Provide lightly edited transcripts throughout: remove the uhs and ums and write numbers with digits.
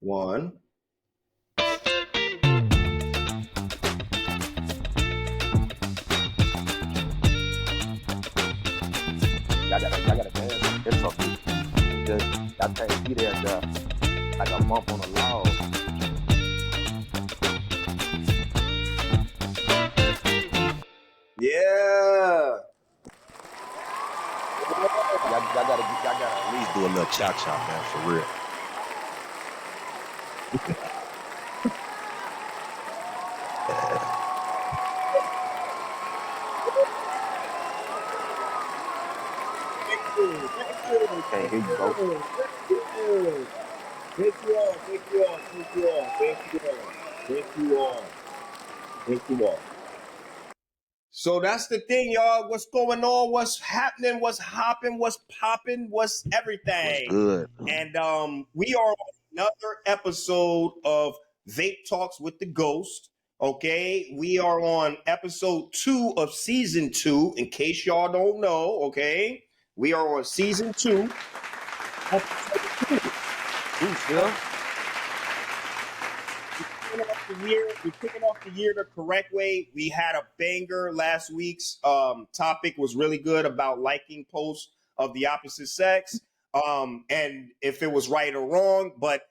One. Y'all gotta dance. It's something. Y'all can't be there like a bump on a log. Yeah. Y'all gotta at least do a little cha-cha, man, for real. Can't hear you, bro. Thank you all. So that's the thing, y'all. What's going on? What's happening? What's hopping? What's popping? What's What's everything? good? And we are on another episode of Vape Talks with the Ghost. Okay, we are on episode 2 of season 2. In case y'all don't know, okay, we are on season 2. Still? We're kicking off the year the correct way. We had a banger last week's topic was really good about liking posts of the opposite sex, and if it was right or wrong. But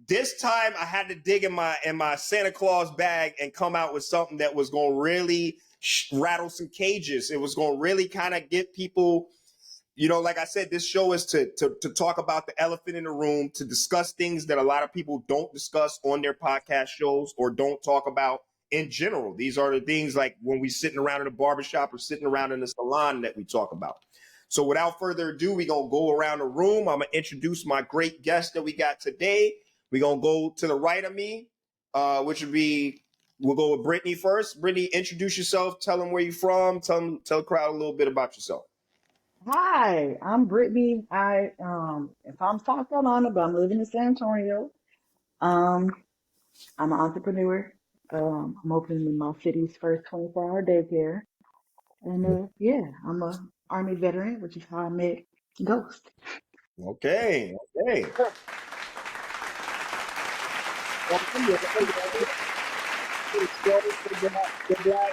this time I had to dig in my Santa Claus bag and come out with something that was going to really rattle some cages. It was going to really kind of get people. Like I said, this show is to talk about the elephant in the room, to discuss things that a lot of people don't discuss on their podcast shows or don't talk about in general. These are the things like when we sitting around in a barbershop or sitting around in the salon that we talk about. So without further ado, we're going to go around the room. I'm going to introduce my great guest that we got today. We're going to go to the right of me, which would be, we'll go with Brittany first. Brittany, introduce yourself. Tell them where you're from. Tell the crowd a little bit about yourself. Hi, I'm Brittany. If I'm South Carolina, but I'm living in San Antonio. Um, I'm an entrepreneur. I'm opening my city's first 24-hour daycare. And yeah, I'm a Army veteran, which is how I met Ghost. Okay.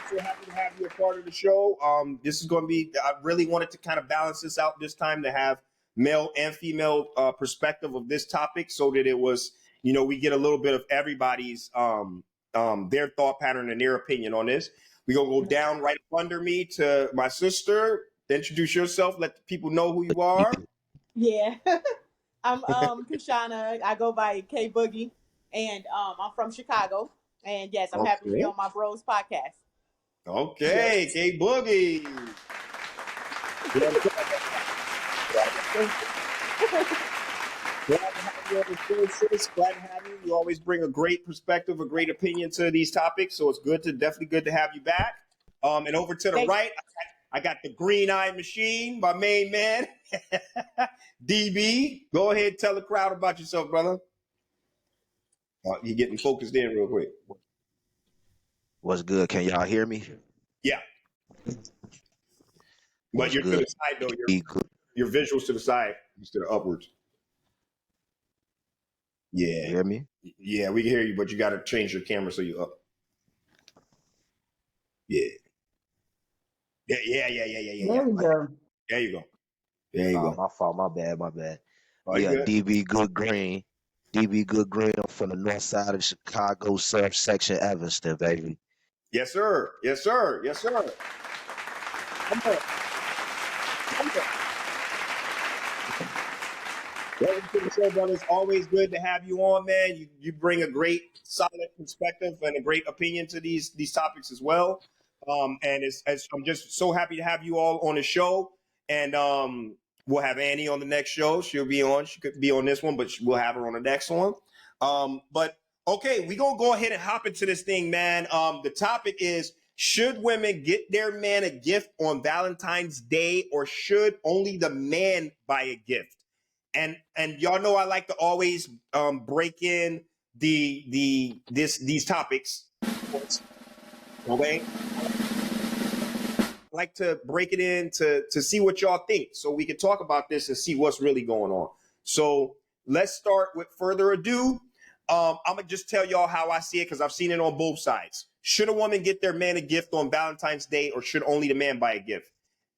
So happy to have you a part of the show. This is going to be. I really wanted to kind of balance this out this time to have male and female perspective of this topic, so that it was, we get a little bit of everybody's their thought pattern and their opinion on this. We're gonna go down right under me to my sister. Introduce yourself. Let the people know who you are. Yeah. I'm Kushana. I go by K Boogie, and I'm from Chicago. And yes, I'm happy to be Okay. on my bros podcast. Okay, Yes. K Boogie. Glad to have you on the show, sis. Glad to have you. You always bring a great perspective, a great opinion to these topics. So it's definitely good to have you back. And over to the Thank you. right, I got the green eye machine, my main man, DB. Go ahead, tell the crowd about yourself, brother. You're getting focused in real quick. What's good? Can y'all hear me? Yeah, but What's you're to good? the side though. Be good. Your visuals to the side instead of upwards. You Yeah, hear me? yeah, we can hear you, but you got to change your camera so you up. Yeah. Yeah. There we go. There you go. There you go. My fault. My bad. All Yeah, good? DB Good Green. DB Good Green. I'm from the north side of Chicago, subsection Evanston, baby. Yes, sir. Yes, sir. Yes, sir. Come on. Welcome to the show, brother. It's always good to have you on, man. You bring a great, solid perspective and a great opinion to these topics as well. And I'm just so happy to have you all on the show. And we'll have Annie on the next show. She'll be on. She could be on this one, but we'll have her on the next one. But okay, we're gonna go ahead and hop into this thing, man. The topic is: should women get their man a gift on Valentine's Day, or should only the man buy a gift? And y'all know I like to always break in these topics. Okay, I like to break it in to see what y'all think, so we can talk about this and see what's really going on. So let's start with further ado. I'm gonna just tell y'all how I see it because I've seen it on both sides. Should a woman get their man a gift on Valentine's Day, or should only the man buy a gift?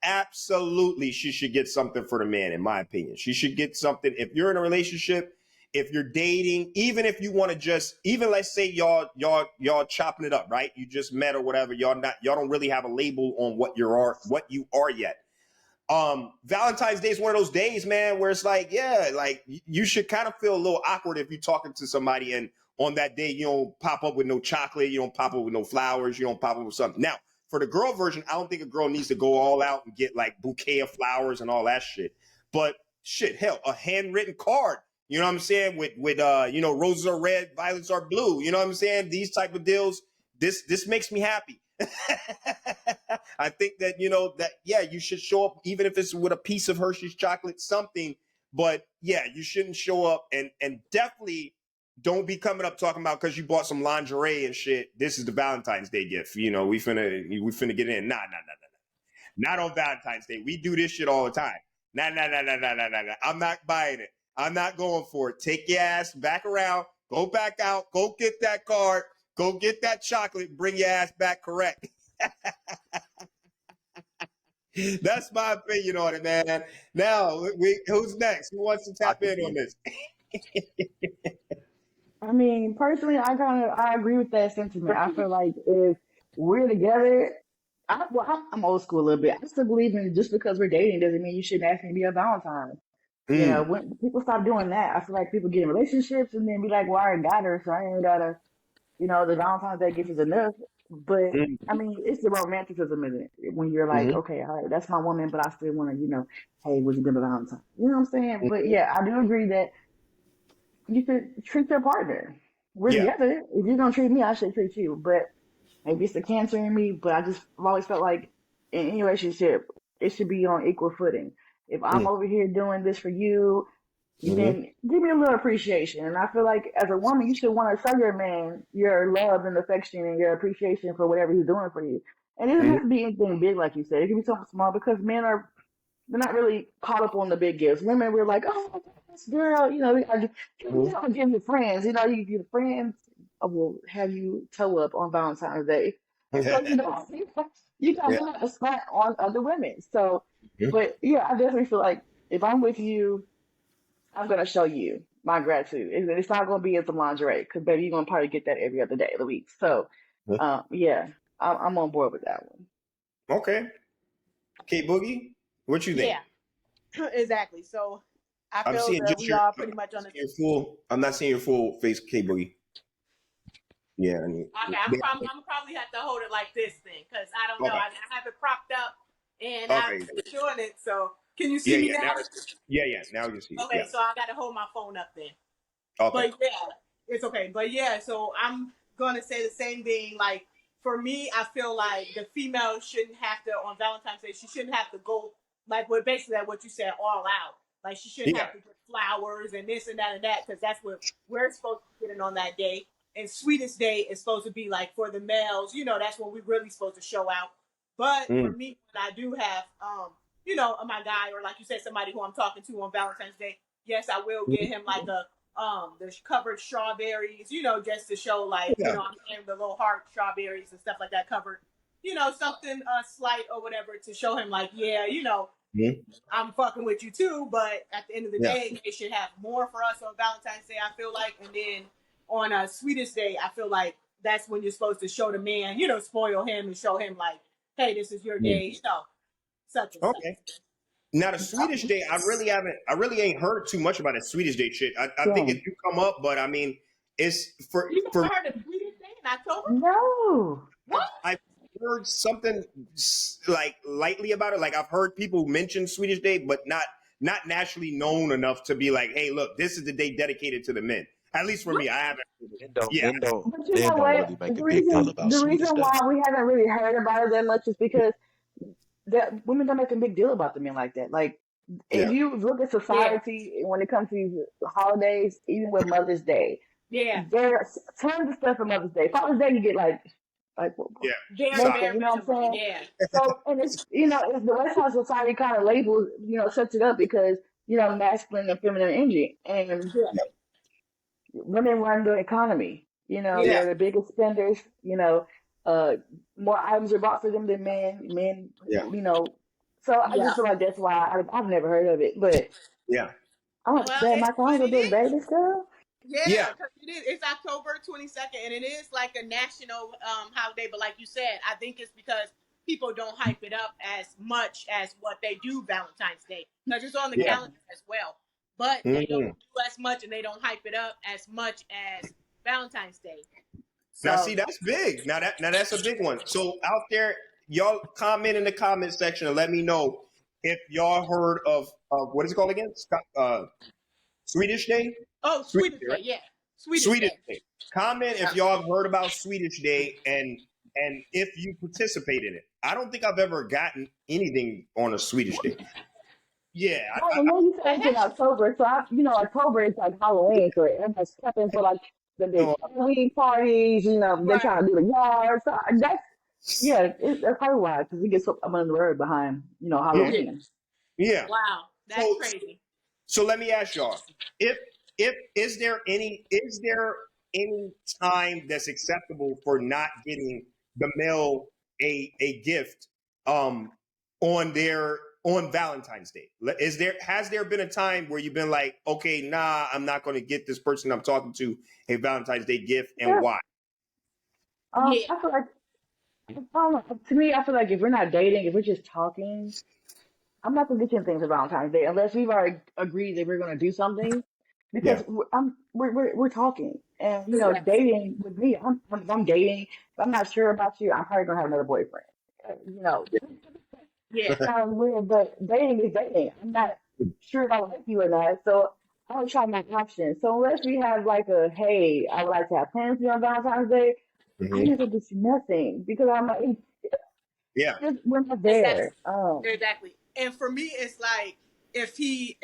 Absolutely, she should get something for the man, in my opinion. She should get something. If you're in a relationship, if you're dating, even if you want to just, even let's say y'all chopping it up, right? You just met or whatever. Y'all don't really have a label on what you are yet. Valentine's Day is one of those days, man, where it's like, yeah, like you should kind of feel a little awkward if you're talking to somebody and on that day you don't pop up with no chocolate, you don't pop up with no flowers, you don't pop up with something. Now, for the girl version, I don't think a girl needs to go all out and get like bouquet of flowers and all that shit. But shit, hell, a handwritten card. You know what I'm saying? With roses are red, violets are blue. You know what I'm saying? These type of deals. This makes me happy. I think that you should show up even if it's with a piece of Hershey's chocolate, something. But yeah, you shouldn't show up and definitely don't be coming up talking about because you bought some lingerie and shit. This is the Valentine's Day gift. We finna get in. Nah, not on Valentine's Day. We do this shit all the time. Nah. I'm not buying it. I'm not going for it. Take your ass back around. Go back out. Go get that card. Go get that chocolate. Bring your ass back correct. That's my opinion on it, man. Now, who's next? Who wants to I tap can in see on it. this? I mean, personally, I agree with that sentiment. I feel like if we're together, I'm old school a little bit. I still believe in just because we're dating doesn't mean you shouldn't ask me to be a Valentine. Mm, When people stop doing that, I feel like people get in relationships and then be like, "Well, I already got her, so I ain't gotta." The Valentine's Day gift is enough. But I mm, mean, it's the romanticism in it when you're like, mm, okay, all right, that's my woman, but I still want to, hey, would you be the Valentine? You know what I'm saying? But yeah, I do agree that you should treat your partner. We're yeah. together. If you're gonna treat me, I should treat you. But maybe it's the cancer in me, but I've always felt like in any relationship, it should be on equal footing. If I'm Mm, over here doing this for you, mm, then give me a little appreciation. And I feel like as a woman, you should want to show your man your love and affection and your appreciation for whatever he's doing for you. And it doesn't mm, have to be anything big, like you said. It can be something small because they're not really caught up on the big gifts. Women, we're like, oh my gosh, girl, mm. give your friends, you give your friends, I will have you toe up on Valentine's Day. So, you got Yeah. to spot on other women. So, Mm, but yeah, I definitely feel like if I'm with you, I'm going to show you my gratitude. It's not going to be in some lingerie because, baby, you're going to probably get that every other day of the week. So, mm. yeah, I'm on board with that one. Okay. K Boogie, what you think? Yeah, exactly. So I I'm feel seeing that just we your. are I'm pretty much not on the. seeing your full. I'm not seeing your full face, K Boogie. Yeah. Okay, I'm probably have to hold it like this thing because I don't know. Okay. I have it propped up and I'm Okay. showing it. So can you see Yeah. me Yeah. now? Yeah. Now you see it. Okay, Yeah. so I got to hold my phone up then. Okay. But yeah, it's okay. But yeah, so I'm gonna say the same thing. Like for me, I feel like the female shouldn't have to on Valentine's Day. She shouldn't have to go like what basically like what you said all out. Like she shouldn't Yeah. have to get flowers and this and that because that's what we're supposed to get in on that day. And sweetest day is supposed to be like for the males. That's when we really supposed to show out. But for Mm, me, when I do have my guy or like you said somebody who I'm talking to on Valentine's Day, yes, I will get him like a the covered strawberries, just to show like, yeah. I'm saying the little heart strawberries and stuff like that covered, something slight or whatever to show him like, yeah, Mm, I'm fucking with you too, but at the end of the yeah. day, they should have more for us on Valentine's Day, I feel like, and then on Sweetest Day, I feel like that's when you're supposed to show the man, spoil him and show him like, hey, this is your Mm. day, such and such. Okay. Now the Swedish day, I really ain't heard too much about the Swedish day shit. I think it Same. do come up, but I mean, it's You for never heard of Sweetest Day in October? No. What? I've heard something like lightly about it. Like I've heard people mention Swedish Day, but not nationally known enough to be like, hey, look, this is the day dedicated to the men. At least for me, I haven't. Men don't Yeah. men don't But you men know don't what? really make The a big deal reason about the reason Sweetest Day. why we haven't really heard about it that much is because that women don't make a big deal about the men like that. Like if Yeah. you look at Yeah, society when it comes to these holidays, even with Mother's Day, yeah. there's tons of stuff for Mother's Day. Father's Day you get like Yeah. Very, Sock. nothing, very you know what I'm minimal. saying? Yeah. So and it's the West Side society kind of labels, sets it up because, masculine and feminine energy. And Yeah. Yeah. women run the economy. You know, Yeah. Yeah, they're the biggest spenders. You know, uh, more items are bought for them than men. Men, yeah, you know, so I Yeah. just feel like that's why I've never heard of it. But yeah, oh, Well, damn, my but son's a it big is. baby stuff. yeah, Yeah, because it is. It's October 22nd, and it is like a national holiday. But like you said, I think it's because people don't hype it up as much as what they do Valentine's Day, because it's on the yeah. calendar as well. But they don't Mhm. do as much, and they don't hype it up as much as Valentine's Day. Now, So see, that's big. Now that's a big one. So out there, y'all comment in the comment section and let me know if y'all heard of what is it called again? Swedish Day. oh, Swedish Swedish Day, Day, right? yeah, Swedish Swedish Day. Day. Comment if Yeah. y'all have heard about Swedish Day and if you participate in it. I don't think I've ever gotten anything on a Swedish Day. Yeah, Right, and then you The said it's in heck? October, so October is like Halloween, so everybody's prepping for like the Halloween parties. You know, they're Right. trying to do the yard. So that's yeah, that's probably why because we get so I'm on the road behind yeah, Yeah. Halloween. yeah. Wow, that's So crazy. So let me ask y'all: if is there any time that's acceptable for not getting the male a gift on their on Valentine's Day? Is there has there been a time where you've been like, okay, nah, I'm not going to get this person I'm talking to a Valentine's Day gift, and Yeah, why? Yeah. I feel like I don't know. To me, I feel like if we're not dating, if we're just talking, I'm not gonna get you anything for Valentine's Day unless we've already agreed that we're gonna do something. Yeah, Because we're talking, and Exactly. dating with me, if I'm dating, if I'm not sure about you, I'm probably gonna have another boyfriend. Yeah. Sounds weird, but dating is dating. I'm not sure if I like you or not, so I would try my options. So unless we have like a hey, I would like to have plans for you on Valentine's Day, I hmm never get you nothing because I'm like, yeah, just we're not Exactly. there. Exactly. And for me, it's like if he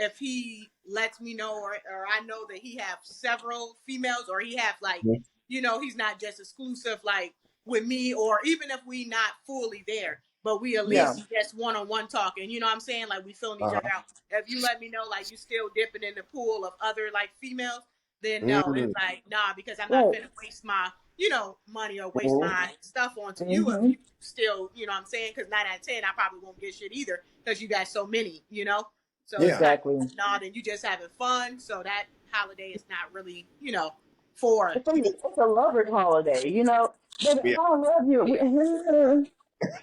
lets me know, or I know that he have several females, or he have like, he's not just exclusive like with me, or even if we not fully there, but we at Yeah, least just one on one talking. You know what I'm saying? Like we filling each other uh-huh. out. If you let me know like you still dipping in the pool of other like females, then no, it's mm like nah, because I'm not right. finna waste my money or waste hmm my stuff onto you if Mm-hmm. you still, you know what I'm saying? Because 9 out of 10, I probably won't get shit either because you got so many. So it's yeah, like, Exactly. nah, then you just having fun. So that holiday is not really, for you. It's a lover's holiday, Baby, if yeah. I don't love you,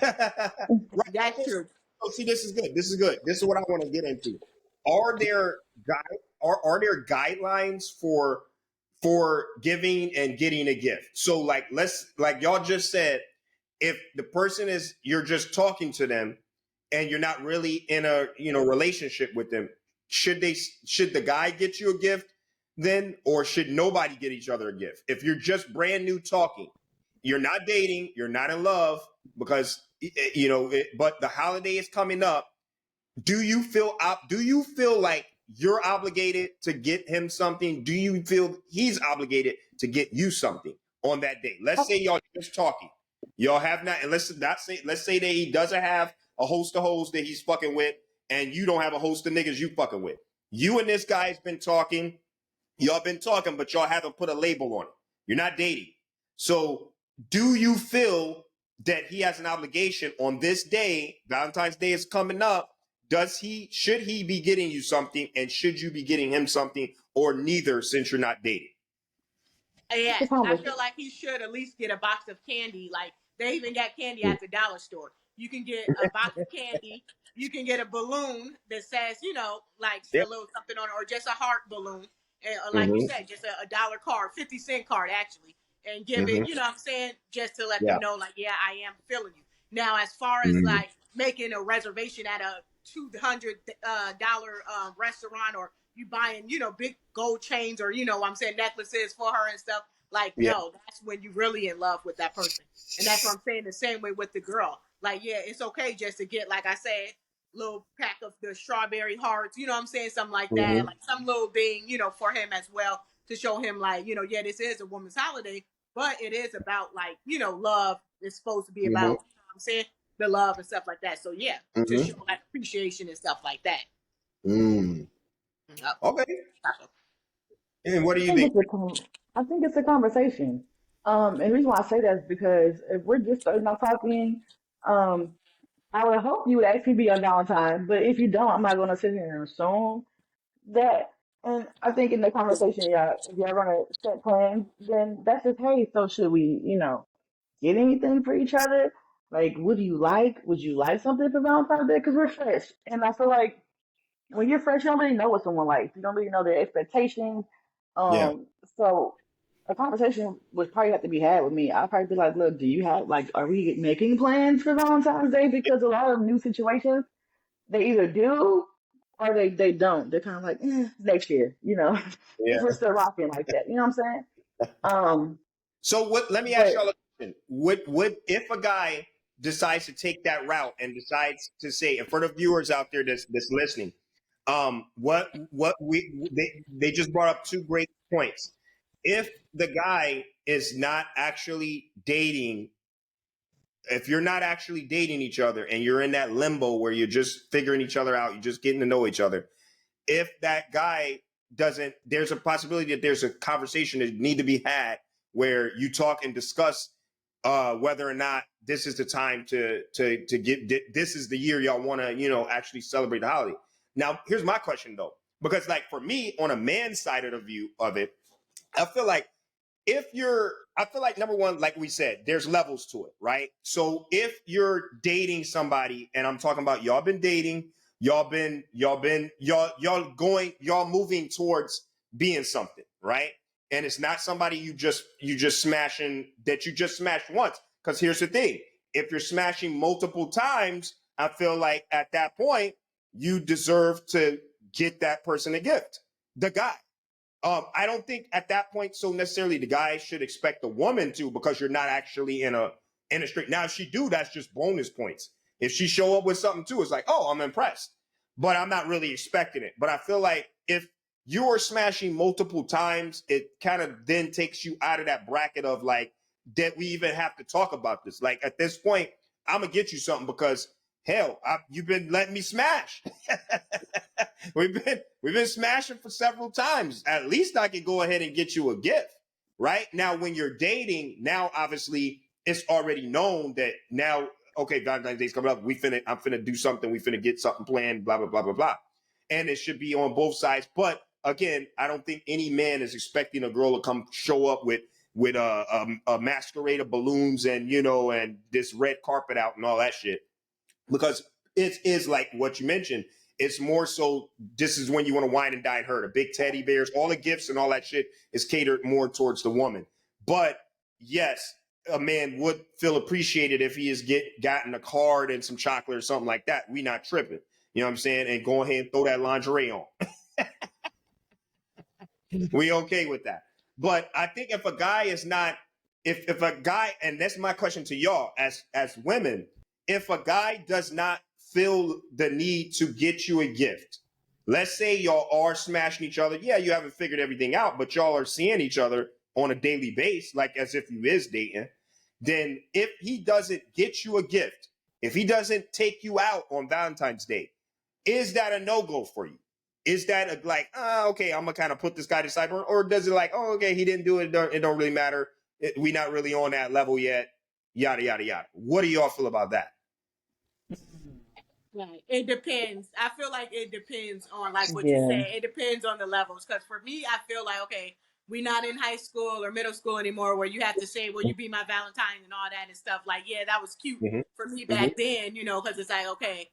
Yeah, Right. that's true. So see, this is good. This is good. This is what I want to get into. Are there are there guidelines for giving and getting a gift? So like y'all just said, if the person is you're just talking to them and you're not really in a relationship with them, should the guy get you a gift then, or should nobody get each other a gift? If you're just brand new talking, you're not dating, you're not in love, because but the holiday is coming up. Do you feel like you're obligated to get him something? Do you feel he's obligated to get you something on that day? Let's say y'all just talking, y'all have not, and let's say that he doesn't have a host of hoes that he's fucking with, and you don't have a host of niggas you fucking with. You and this guy's been talking, y'all been talking, but y'all haven't put a label on it. You're not dating. So, do you feel that he has an obligation on this day? Valentine's Day is coming up. Should he be getting you something, and should you be getting him something, or neither, since you're not dating? it's a Yes, I feel conversation. like he should at least get a box of candy. Like they even got candy at the dollar store. You can get a box of candy. You can get a balloon that says, like Yeah. a little something on it, or just a heart balloon. And like you Mm-hmm. said, just a dollar card, 50-cent card actually, and give Mm-hmm. it. You know what I'm saying? Just to let Yeah. them know, like, yeah, I am feeling you. Now, as far as Mm-hmm. like making a reservation at a $200 restaurant, or you buying, big gold chains, or what I'm saying, necklaces for her and stuff. Like, Yeah. no, that's when you really in love with that person. And that's what I'm saying the same way with the girl. Like, yeah, it's okay just to get, like I said, little pack of the strawberry hearts, you know what I'm saying? Something like that. Mm-hmm. Like some little thing, for him as well to show him like, yeah, this is a woman's holiday, but it is about like, love is supposed to be about, Mm-hmm. what I'm saying, the love and stuff like that. So yeah, to show Mm-hmm. like appreciation and stuff like that. Mm. Yep. Okay. And what I do you think think? it's I think it's a conversation. And the reason why I say that is because if we're just starting off talking, um, I would hope you would actually be on Valentine's, but if you don't, I'm not gonna sit here and assume that. And I think in the conversation, yeah, if you're gonna set plans, then that's just, hey, so should we, get anything for each other? Like, what do you like? Would you like something for Valentine's Day? Because we're fresh, and I feel like when you're fresh, you don't really know what someone likes. You don't really know their expectations. Yeah, So a conversation would probably have to be had with me. I'd probably be like, look, do you have like, are we making plans for Valentine's Day? Because a lot of new situations, they either do or they don't. They're kind of like, next year, if we're yeah. still rocking like that. You know what I'm saying? Um, So what? Let me ask but y'all a question. Would if a guy decides to take that route and decides to say, and for the viewers out there that's listening, what they just brought up two great points. If the guy is not actually dating, if you're not actually dating each other and you're in that limbo where you're just figuring each other out, you're just getting to know each other, if that guy doesn't, there's a possibility that there's a conversation that need to be had where you talk and discuss whether or not this is the time to get this is the year y'all want to actually celebrate the holiday. Now, here's my question though, because like for me on a man's side of the view of it, I feel like I feel like number one, like we said, there's levels to it, right? So if you're dating somebody, and I'm talking about y'all been dating, y'all moving towards being something, right? And it's not somebody you just smashing that you just smashed once. Because here's the thing: if you're smashing multiple times, I feel like at that point you deserve to get that person a gift, the guy. I don't think at that point so necessarily the guy should expect the woman to, because you're not actually in a straight. Now, if she do, that's just bonus points. If she show up with something too, it's like, oh, I'm impressed, but I'm not really expecting it. But I feel like if you are smashing multiple times, it kind of then takes you out of that bracket of like that we even have to talk about this. Like at this point, I'm gonna get you something because hell, you've been letting me smash. we've been smashing for several times. At least I can go ahead and get you a gift, right? Now, when you're dating, now obviously it's already known that now, okay, Valentine's Day's coming up. I'm finna do something. We finna get something planned. Blah blah blah blah blah, and it should be on both sides. But again, I don't think any man is expecting a girl to come show up with a masquerade of balloons and and this red carpet out and all that shit, because it is like what you mentioned. It's more so this is when you want to wine and dine her. The big teddy bears, all the gifts and all that shit is catered more towards the woman. But yes, a man would feel appreciated if he has gotten a card and some chocolate or something like that. We not tripping. You know what I'm saying? And go ahead and throw that lingerie on. We okay with that. But I think if a guy is not, if a guy, and that's my question to y'all as women, if a guy does not feel the need to get you a gift, let's say y'all are smashing each other. Yeah, you haven't figured everything out, but y'all are seeing each other on a daily basis, like as if you is dating. Then if he doesn't get you a gift, if he doesn't take you out on Valentine's Day, is that a no-go for you? Is that like, okay, I'm gonna kind of put this guy to side, or does it like, oh, okay, he didn't do it, it don't really matter, we not really on that level yet, yada yada yada. What do y'all feel about that? Right. It depends. I feel like it depends on like what you yeah, said. It depends on the levels. Because for me, I feel like okay, we're not in high school or middle school anymore where you have to say, "Will you be my Valentine?" and all that and stuff. Like, yeah, that was cute Mm-hmm. for me Mm-hmm. back then, because it's like okay,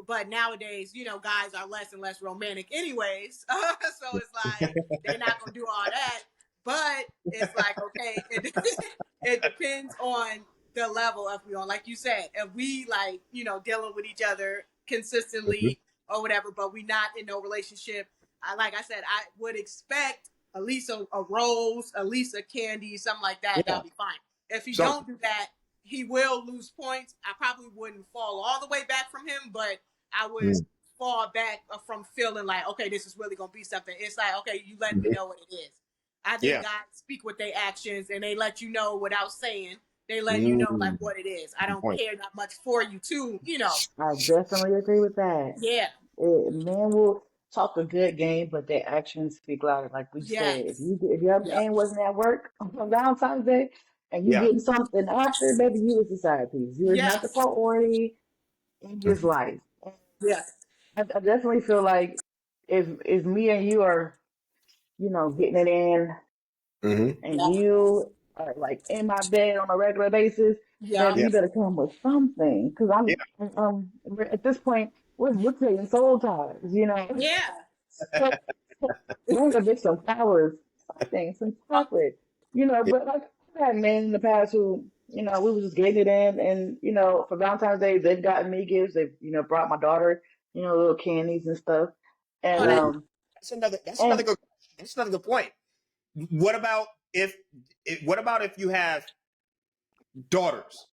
but nowadays, guys are less and less romantic, anyways. So it's like they're not gonna do all that. But it's like okay, it depends on the level of like you said, if we like dealing with each other Mm-hmm. consistently or whatever, but we not in no relationship. Like I said, I would expect at least a rose, at least a candy, something like that. Yeah, That'll be fine. If he something. don't do that, he will lose points. I probably wouldn't fall all the way back from him, but I would fall back from feeling like, okay, this is really gonna be something. It's like, okay, you let me Mm-hmm. know what it is. I think Yeah. guys speak with their actions and they let you know without saying. They letting you know like Mm. what it is. I Good don't point. care that much for you too, I definitely agree with that. Yeah. Men will. talk a good game, but their actions speak louder. Like we said, Yes. if your Yep. man wasn't at work on Valentine's Day and you Yeah. getting something after, baby, you was the side piece. You was not the Yes. priority in his life. Yes. I definitely feel like if me and you are, getting it in, Mm-hmm. and Yep. you are like in my bed on a regular basis, baby, Yep. Yeah. you better come with something. Cause Yeah. we're, at this point, we're trading soul ties. Yeah. So, bring a bitch some flowers, something, some chocolate, Yeah. But like I've had men in the past who, we was just getting it in, and for Valentine's Day, they've gotten me gifts. They've, brought my daughter, little candies and stuff, and Oh, that. Ooh, that's and another good that's another good point. What about if you have daughters?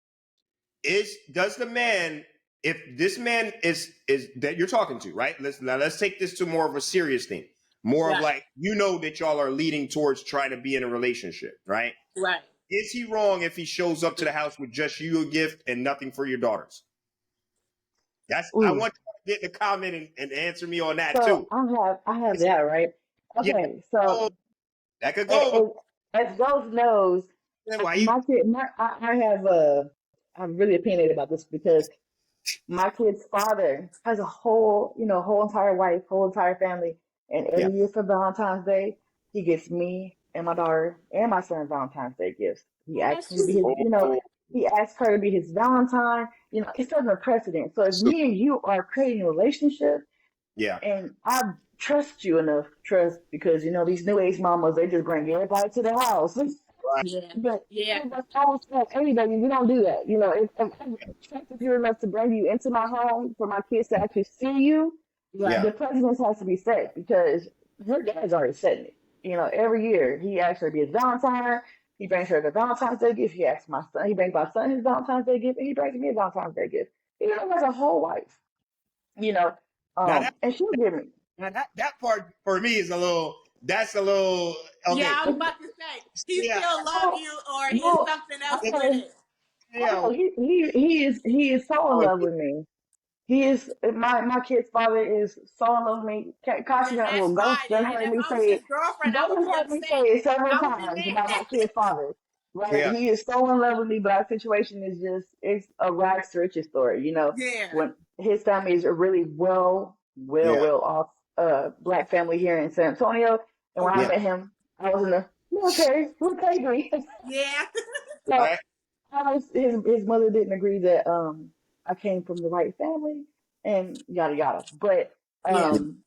Does the man, if this man is that you're talking to, right? Let's take this to more of a serious thing. More of Right. like, that y'all are leading towards trying to be in a relationship, right? Right. Is he wrong if he shows up to the house with just you a gift and nothing for your daughters? I ooh, want you to get in the comment and answer me on that so too. I have that right. Yeah, Okay, oh, so that could go over. as, as Ghost knows, Why you? my kid, I have I'm really opinionated about this because my kid's father has a whole entire wife, whole entire family, and Yeah. every year for Valentine's Day, he gets me and my daughter and my son Valentine's Day gifts. He Oh, asks that's me to be his, sweet. Oh, he asks her to be his Valentine. It's setting a precedent. So if so, me and you are creating a relationship, yeah. and I trust you enough, because these new age mamas, they just bring everybody to the house. Right. Yeah. But Yeah. that's always tell everybody, we don't do that. If I'm trusted you enough to bring you into my home for my kids to actually see you, Right. Yeah. the precedence has to be set because her dad's already setting it. Every year he asks her to be his Valentine. He brings her the Valentine's Day gift. He brings my son his Valentine's Day gift, and he brings me a Valentine's Day gift. Has a whole wife, you know, Now that and she'll give me. that part for me is a little. That's a little Yeah, okay. I was about to say he Yeah. still love Oh, you, or is well, something else It- with okay. it? Oh yeah. no, he is so in Oh, love with me. He is my kid's father is so in love with me. And Kasha, that's well, Ghost fine. done And heard if me I was say his it. girlfriend, I Ghost would done be heard me say upset. it several I would be times about my mad. kid's father. Right? yeah. He is so in love with me, but our situation is it's a rags to riches story. Yeah. When his family is a really Yeah. well off black family here in San Antonio, and when I Yeah. Okay. met him, I was in the military with pedigree. Yeah. So Right. his mother didn't agree that I came from the right family and yada yada. But Yeah. um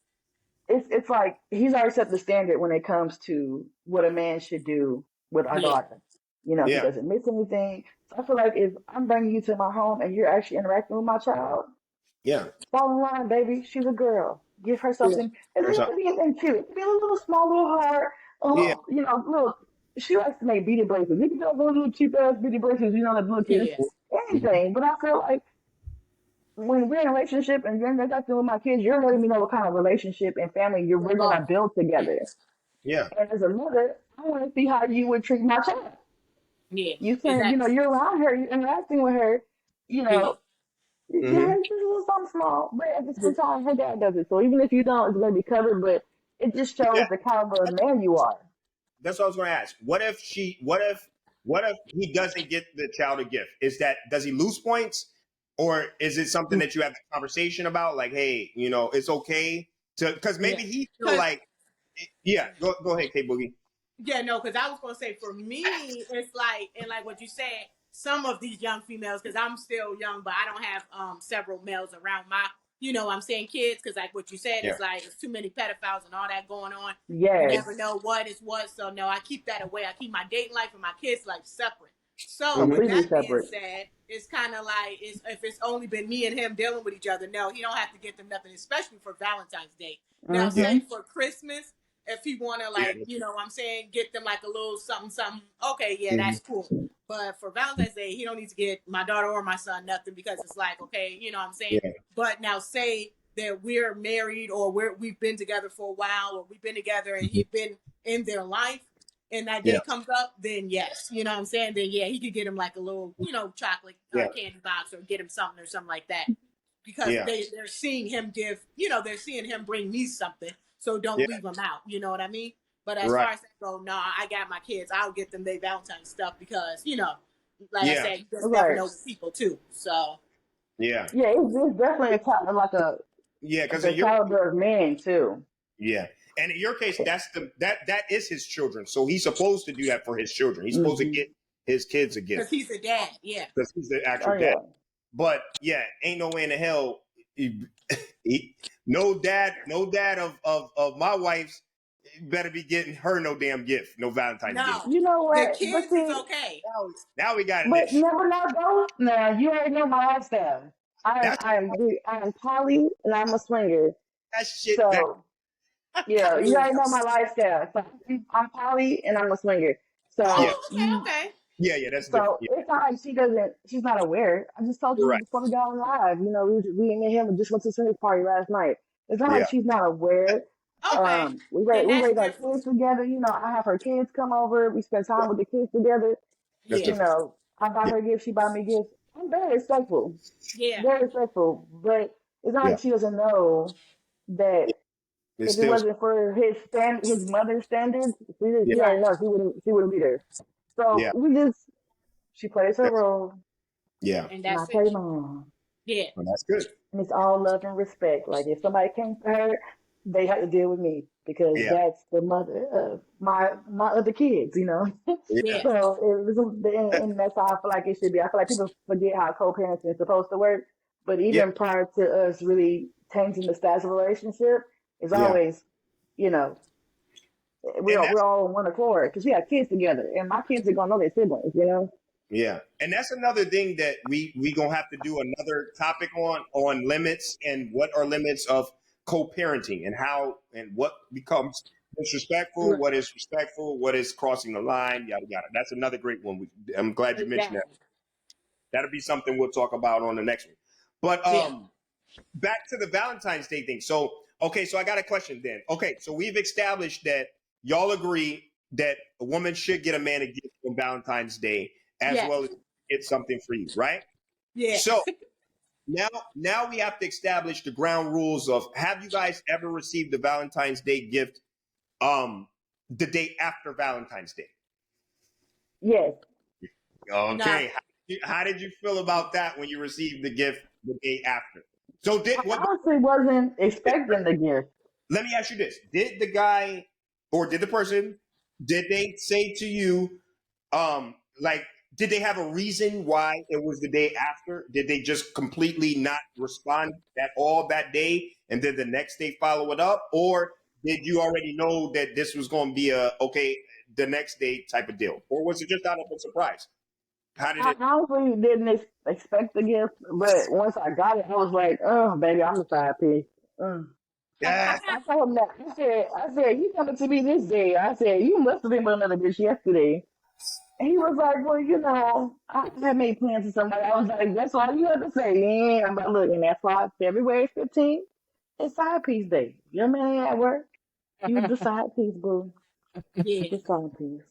it's like he's already set the standard when it comes to what a man should do with our Yeah. daughter. He Yeah. doesn't miss anything. So I feel like if I'm bringing you to my home and you're actually interacting with my child, Yeah. fall in line, baby. She's a girl. Give her Yeah. something. It Or doesn't have something. to be anything cute. It can be a little small little heart. A Yeah. little, little. She likes to make beaded bracelets. You can do those little cheap ass beaded bracelets, that little kids. Yeah. Anything. But I feel like when we're in a relationship and you're interacting with my kids, you're letting me know what kind of relationship and family we're Oh, gonna build together. yes. Yeah. And as a mother, I want to see how you would treat my child. Yeah. You saying, Exactly. you're around her, you're interacting with her, you Yeah. know, you give Mm-hmm. her just a little something small. But at the Yeah. same time, her dad does it. So even if you don't, it's gonna be covered. But it just Yeah. shows the caliber of man you are. That's what I was going to ask. What if he doesn't get the child a gift? Does he lose points, or is it something that you have a conversation about? Like, hey, it's okay to, because Yeah. maybe he feel Because like, yeah. Go ahead, K Boogie. yeah, no, because I was gonna say for me, it's like and like what you said, some of these young females, because I'm still young, but I don't have several males around my, I'm saying kids, because like what you said, Yeah. it's like there's too many pedophiles and all that going on. You Yes, never know what is what. So no, I keep that away. I keep my dating life and my kids life separate. So Mm-hmm. with completely that being separate. said, it's kind of like if it's only been me and him dealing with each other, no, he don't have to get them nothing, especially for Valentine's Day. Now, Yeah. say Mm-hmm. for Christmas, if he want to Yeah. like, what I'm saying, get them like a little something, something. Okay, yeah, Mm-hmm. that's cool. But for Valentine's Day, he don't need to get my daughter or my son nothing because it's like, okay, what I'm saying. Yeah. But now say that we're married or we've been together for a while or we've been together and Mm-hmm. he's been in their life and that day Yeah. comes up, then yes, what I'm saying. Then yeah, he could get him like a little, chocolate Yeah. candy box or get him something or something like that. because they're seeing him give, they're seeing him bring me something. So don't leave him out. You know what I mean? But as far as that go, nah, I got my kids. I'll get them their Valentine's stuff because, like I said, you just never Right. know with people too. So Yeah, it's definitely like because the caliber of man too. Yeah. And in your case, that is his children. So he's supposed to do that for his children. He's supposed to get his kids a gift. because he's a dad, yeah. Because he's the actual dad. But yeah, ain't no way in the hell no dad of my wife's better be getting her no damn gift, no Valentine's gift. You know what? The kids is okay. Now we got an But issue. never know though. Now you already know my lifestyle. I'm poly and I'm a swinger. That shit. So yeah, you already know my lifestyle. So I'm poly and I'm a swinger. So okay. Yeah, that's so different. it's not like she's not aware. I just told you Right. before we got on live. We and him just went to the swinger party last night. It's not like she's not aware. Okay. We raised our kids together. I have her kids come over. We spend time with the kids together. I buy her gifts. She buy me gifts. I'm very respectful. Yeah. Very respectful. But it's not like she doesn't know that if it wasn't for his mother's standards, she already knows she wouldn't be there. So she plays her role. Yeah. And I play mine. Yeah. Well, that's good. And it's all love and respect. Like if somebody came for her, they have to deal with me because that's the mother of my other kids, Yeah. So it was, and that's how I feel like it should be. I feel like people forget how co-parenting is supposed to work, but even prior to us really changing the status of the relationship, it's always, we're all on one accord because we have kids together, and my kids are gonna know their siblings, Yeah, and that's another thing that we gonna have to do another topic on limits and what are limits of co-parenting and how and what becomes disrespectful, what is respectful, what is crossing the line, yada yada. That's another great one. I'm glad you mentioned that. That'll be something we'll talk about on the next one. But back to the Valentine's Day thing. So so I got a question then. Okay, so we've established that y'all agree that a woman should get a man a gift on Valentine's Day as well as get something for you, right? Yeah. So now we have to establish the ground rules of have you guys ever received a Valentine's Day gift the day after Valentine's Day? Yes. Okay. How did you feel about that when you received the gift the day after? So I honestly wasn't expecting the gift. Let me ask you this. Did the guy or did the person, did they say to you, did they have a reason why it was the day after? Did they just completely not respond at all that day and then the next day follow it up? Or did you already know that this was going to be the next day type of deal? Or was it just out of a surprise? How did it? I honestly didn't expect the gift, but once I got it, I was like, oh, baby, I'm the side piece. Yeah. I told him that. I said, you coming to me this day. I said, you must have been with another bitch yesterday. And he was like, well, I had made plans with somebody. I was like, that's all you have to say. Yeah, I'm look, and that's why February 15th is side piece day. Your man at work, you the side piece, boo. Yeah. The side piece.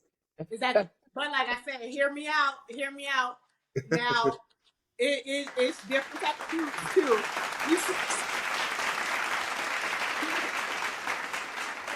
Exactly. But like I said, hear me out. Now, it's different type of dudes too.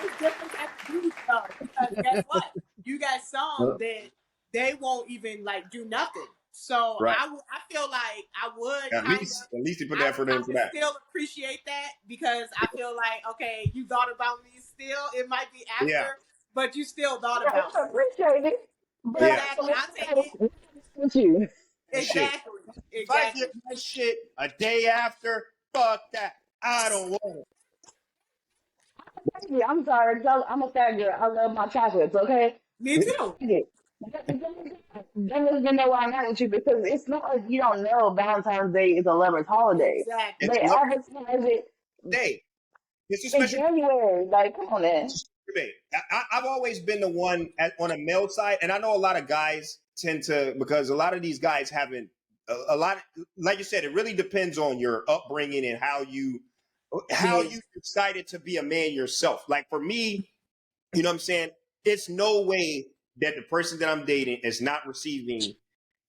It's different type of dudes though. Because guess what? You got some that they won't even do nothing. So I feel like I would at least you put that for them for that. Still appreciate that because I feel like okay, you thought about me still. It might be after, but you still thought about me. I appreciate it. But exactly. I'll take it. With you. Exactly. If I get my shit a day after, fuck that. I don't want it. I'm sorry, I'm a fat girl. I love my chocolates, okay? Me too. That doesn't know why I'm not with you because it's not like you don't know Valentine's Day is a lover's holiday. Exactly. They advertise it Day. It's a in special January. Like, come on, man. day. I've always been the one on a male side, and I know a lot of guys tend to because a lot of these guys haven't a lot. Like you said, it really depends on your upbringing and how you decided to be a man yourself. Like for me, you know what I'm saying? It's no way that the person that I'm dating is not receiving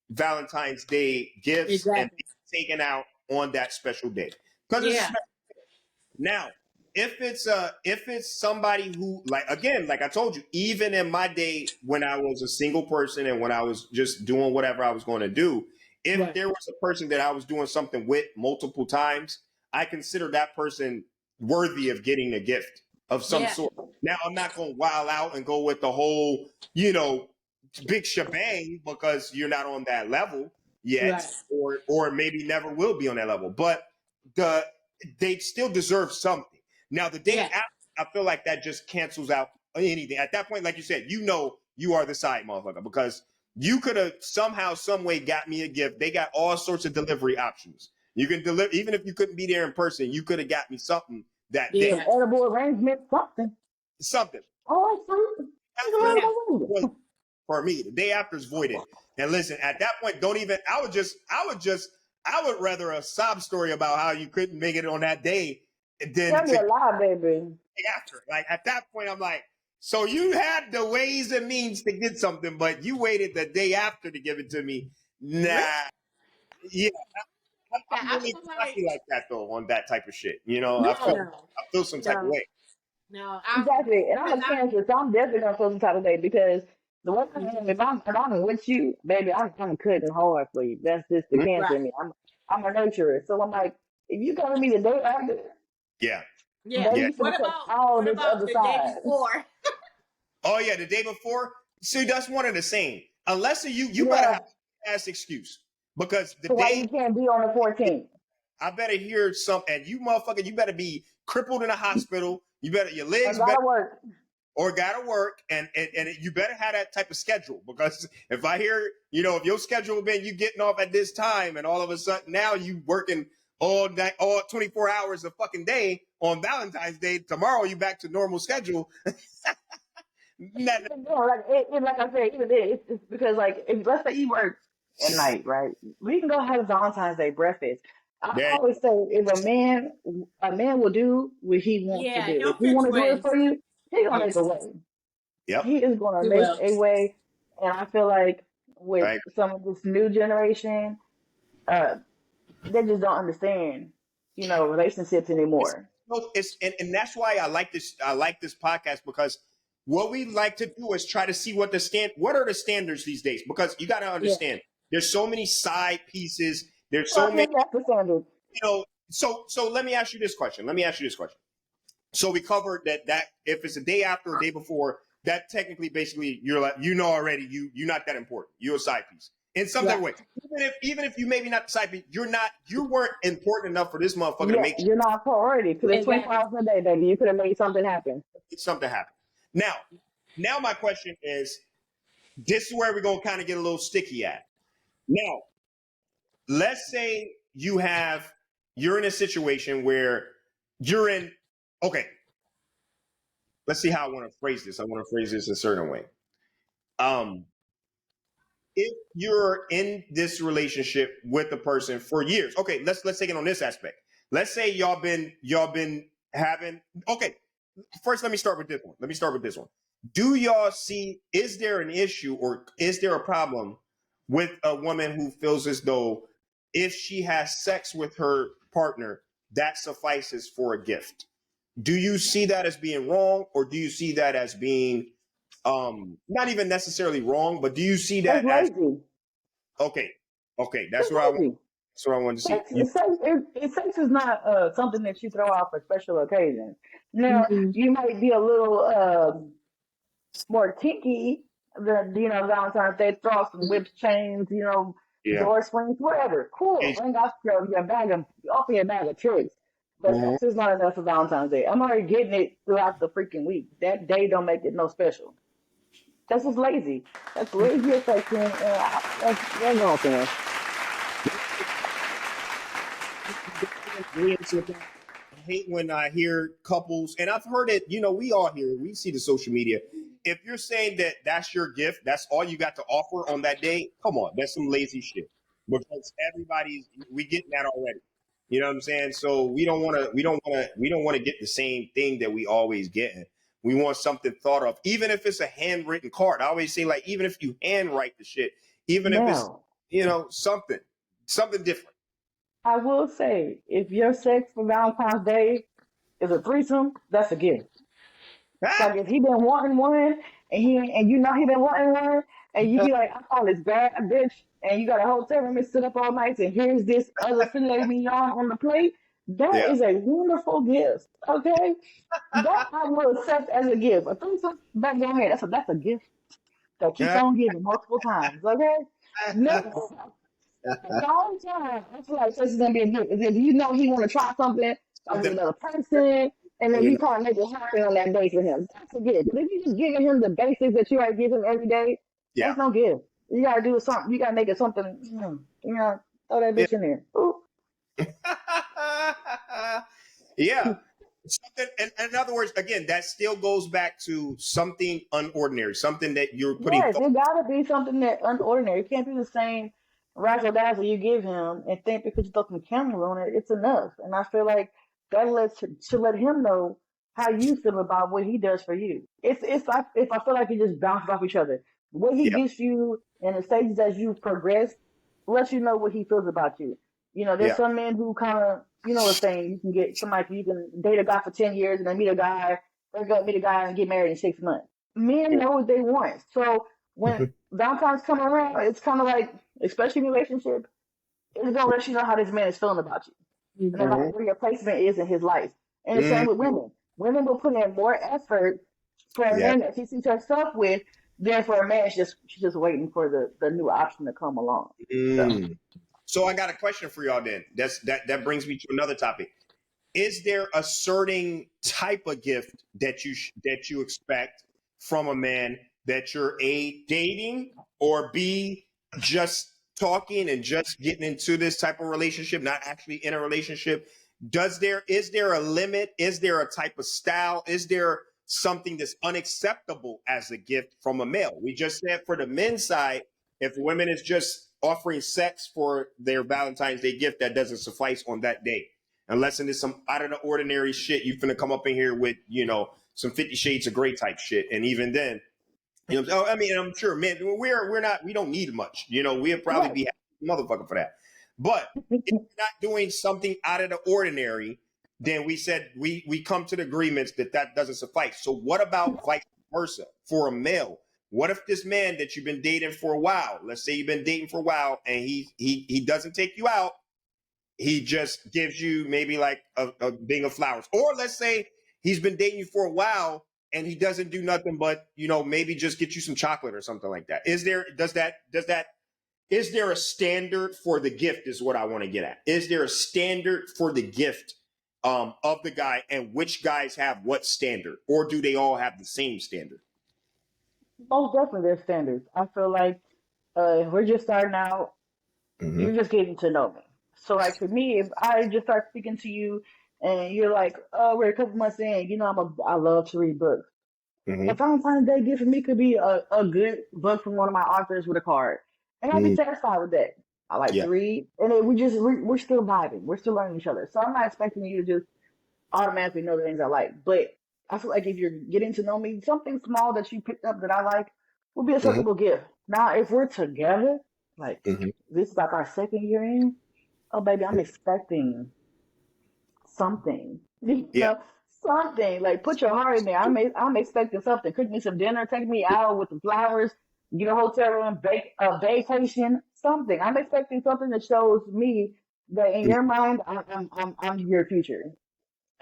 Valentine's Day gifts and taken out on that special day because it's a special. Now, if it's somebody who, like, again, like I told you, even in my day when I was a single person and when I was just doing whatever I was going to do, if there was a person that I was doing something with multiple times, I consider that person worthy of getting a gift of some sort. Now, I'm not going to wild out and go with the whole, big shebang because you're not on that level yet, or maybe never will be on that level. But they still deserve something. Now, the day after, I feel like that just cancels out anything. At that point, like you said, you are the side motherfucker because you could have somehow, some way got me a gift. They got all sorts of delivery options. You can deliver, even if you couldn't be there in person, you could have got me something that day. Some edible arrangement, something. Something. Oh, fruit. For me, the day after is voided. And listen, at that point, I would rather a sob story about how you couldn't make it on that day than Tell me a lie, baby. After. Like, at that point, I'm like, so you had the ways and means to get something, but you waited the day after to give it to me. Nah. Yeah. I'm really lucky like that, though, on that type of shit. I feel some type of way. No, exactly. And I'm a Cancer, so I'm definitely gonna feel some type of way because the one thing, if I'm with you, baby, I'm cutting hard for you. That's just the Cancer in me. I'm a nurturer, so I'm like, if you come to me the day after, baby, you What should take about all this other the side. day before? Oh yeah, the day before. See, that's one of the same. Unless you better have an ass excuse because the why day you can't be on the 14th. I better hear something. And you motherfucker, you better be crippled in a hospital. Your legs gotta work. Or gotta work, and you better have that type of schedule because if I hear, if your schedule been you getting off at this time, and all of a sudden now you working all night, all 24 hours a fucking day on Valentine's Day, tomorrow you back to normal schedule. Like I said, even then, it's because like if let's say you work at night, right? We can go have Valentine's Day breakfast. I always say if a man will do what he wants to do. If he want to do it for you, he gonna make a way. Yep. He is gonna make a way, and I feel like with some of this new generation, they just don't understand, relationships anymore. And that's why I like this. I like this podcast because what we like to do is try to see what are the standards these days. Because you got to understand, there's so many side pieces. There's so many. That's the standard. So let me ask you this question. So we covered that if it's a day after or day before, that technically, basically, you're like, already, you're not that important. You're a side piece in some type of way. Even if you maybe not the side piece, you weren't important enough for this motherfucker to make. You're not a priority because it's 24 hours a day, baby. You could have made something happen. Something happen. Now my question is, this is where we're gonna kind of get a little sticky at. Now, let's say you're in a situation where you're in. Okay. Let's see how I want to phrase this. I want to phrase this a certain way. If you're in this relationship with a person for years, okay, let's take it on this aspect. Let's say y'all been having. Okay, first let me start with this one. Do y'all see? Is there an issue or is there a problem with a woman who feels as though if she has sex with her partner, that suffices for a gift? Do you see that as being wrong, or do you see that as being not even necessarily wrong, but do you see that as lazy? Okay, that's what I want. That's what I wanted to see. Sex is not something that you throw out for special occasions. Now, you might be a little more kinky than Valentine's Day. Throw out some whipped chains, door springs, whatever. Cool. Bring out your bag of tricks. But sex is not enough for Valentine's Day. I'm already getting it throughout the freaking week. That day don't make it no special. That's just lazy. That's lazy affection. That's nonsense. I hate when I hear couples, and I've heard it, we all hear it. We see the social media. If you're saying that that's your gift, that's all you got to offer on that day, come on, that's some lazy shit. Because we getting that already. You know what I'm saying? So we don't want to get the same thing that we always get. We want something thought of, even if it's a handwritten card. I always say, like, even if you handwrite the shit, even if it's, something different. I will say, if your sex for Valentine's Day is a threesome, that's a gift. Ah, Like if he been wanting one and you know he been wanting one and you be like, I call this bad bitch and you got a hotel room and sit up all night and here's this other filet mignon on the plate, that yeah. is a wonderful gift. Okay? That I will accept as a gift. A threesome, back your head. That's a gift that keeps Yeah. on giving multiple times. Okay? Next the only time I feel like sex is gonna be a gift is if you know he wanna try something with Something. another person and then You you know. kind of make it happen on that day for him. That's a gift. But if you just giving him the basics that you already give him every day, Yeah. that's no gift. You gotta do something. You gotta make it something. You know, throw that Yeah. bitch in there. Ooh. Yeah. Something, in other words, again, that still goes back to something unordinary, something that you're putting Yes, thought. it gotta be something that unordinary. It can't be the same razzle dazzle you give him and think because you throw some cameras on it, it's enough. And I feel like that should let him know how you feel about what he does for you. It's like if I feel like you just bounce off each other. What he Yeah. gives you in the stages as you progress lets you know what he feels about you. You know, there's Yeah. some men who kind of, you know, the saying you can get somebody you can date a guy for 10 years and then meet a guy, break up, meet a guy and get married in 6 months. Men know what they want. So when Valentine's come around, it's kind of like, especially in a relationship, it's gonna let you know how this man is feeling about you and Mhm. about where your placement is in his life. And the same Mhm. with women. Women will put in more effort for a Yeah. man that she sees herself with than for a man she's just waiting for the new option to come along. So Mm. So I got a question for y'all then. That brings me to another topic. Is there a certain type of gift that you expect from a man that you're A, dating, or B, just talking and just getting into this type of relationship, not actually in a relationship? Is there a limit? Is there a type of style? Is there something that's unacceptable as a gift from a male? We just said for the men's side, if women is just offering sex for their Valentine's Day gift, that doesn't suffice on that day. Unless it's some out of the ordinary shit, you finna come up in here with, some 50 Shades of Grey type shit. And even then, I mean, I'm sure, man, we don't need much. We'll probably right. be happy motherfucker for that. But if you're not doing something out of the ordinary, then we said we come to the agreements that doesn't suffice. So what about vice versa for a male? What if this man that you've been dating for a while, let's say you've been dating for a while, and he doesn't take you out, he just gives you maybe like a thing of flowers, or let's say he's been dating you for a while and he doesn't do nothing but maybe just get you some chocolate or something like that. Is there a standard for the gift is what I want to get at. Is there a standard for the gift of the guy, and which guys have what standard, or do they all have the same standard? Most definitely there's standards. I feel like if we're just starting out, Mm-hmm. you're just getting to know me. So like for me, if I just start speaking to you and you're like, oh, we're a couple months in, you know, I love to read books. A Mm-hmm. Valentine's Day gift for me could be a good book from one of my authors with a card, and I'll be Mm-hmm. satisfied with that. I like Yeah. to read, and then we're still vibing, we're still learning each other. So I'm not expecting you to just automatically know the things I like, but I feel like if you're getting to know me, something small that you picked up that I like will be a Mm-hmm. acceptable gift. Now, if we're together, like Mm-hmm. this is like our second year in, oh baby, I'm expecting something. You Yeah. know, something. Like put your heart in there. I'm expecting something. Cook me some dinner, take me out with the flowers, get a hotel room, bake a vacation, something. I'm expecting something that shows me that in your mind I'm your future.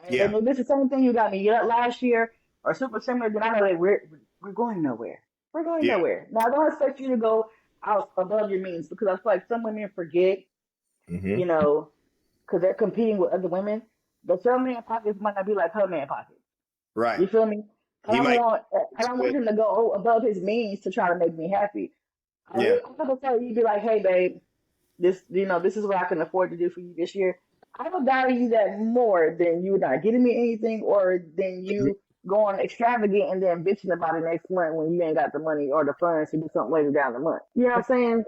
Yeah. And if it's the same thing you got me last year or super similar, then I know that we're going nowhere. We're going Yeah. nowhere. Now I don't expect you to go out above your means because I feel like some women forget, Mm-hmm. you know, because they're competing with other women. But your man pockets might not be like her man pockets. Right. You feel me? He might. I don't want him to go above his means to try to make me happy. Yeah. I'm gonna tell you, be like, hey babe, this is what I can afford to do for you this year. I don't value you that more than you not getting me anything or than Mhm. you going extravagant and then bitching about it next month when you ain't got the money or the funds to do something later down the month. You know what I'm saying?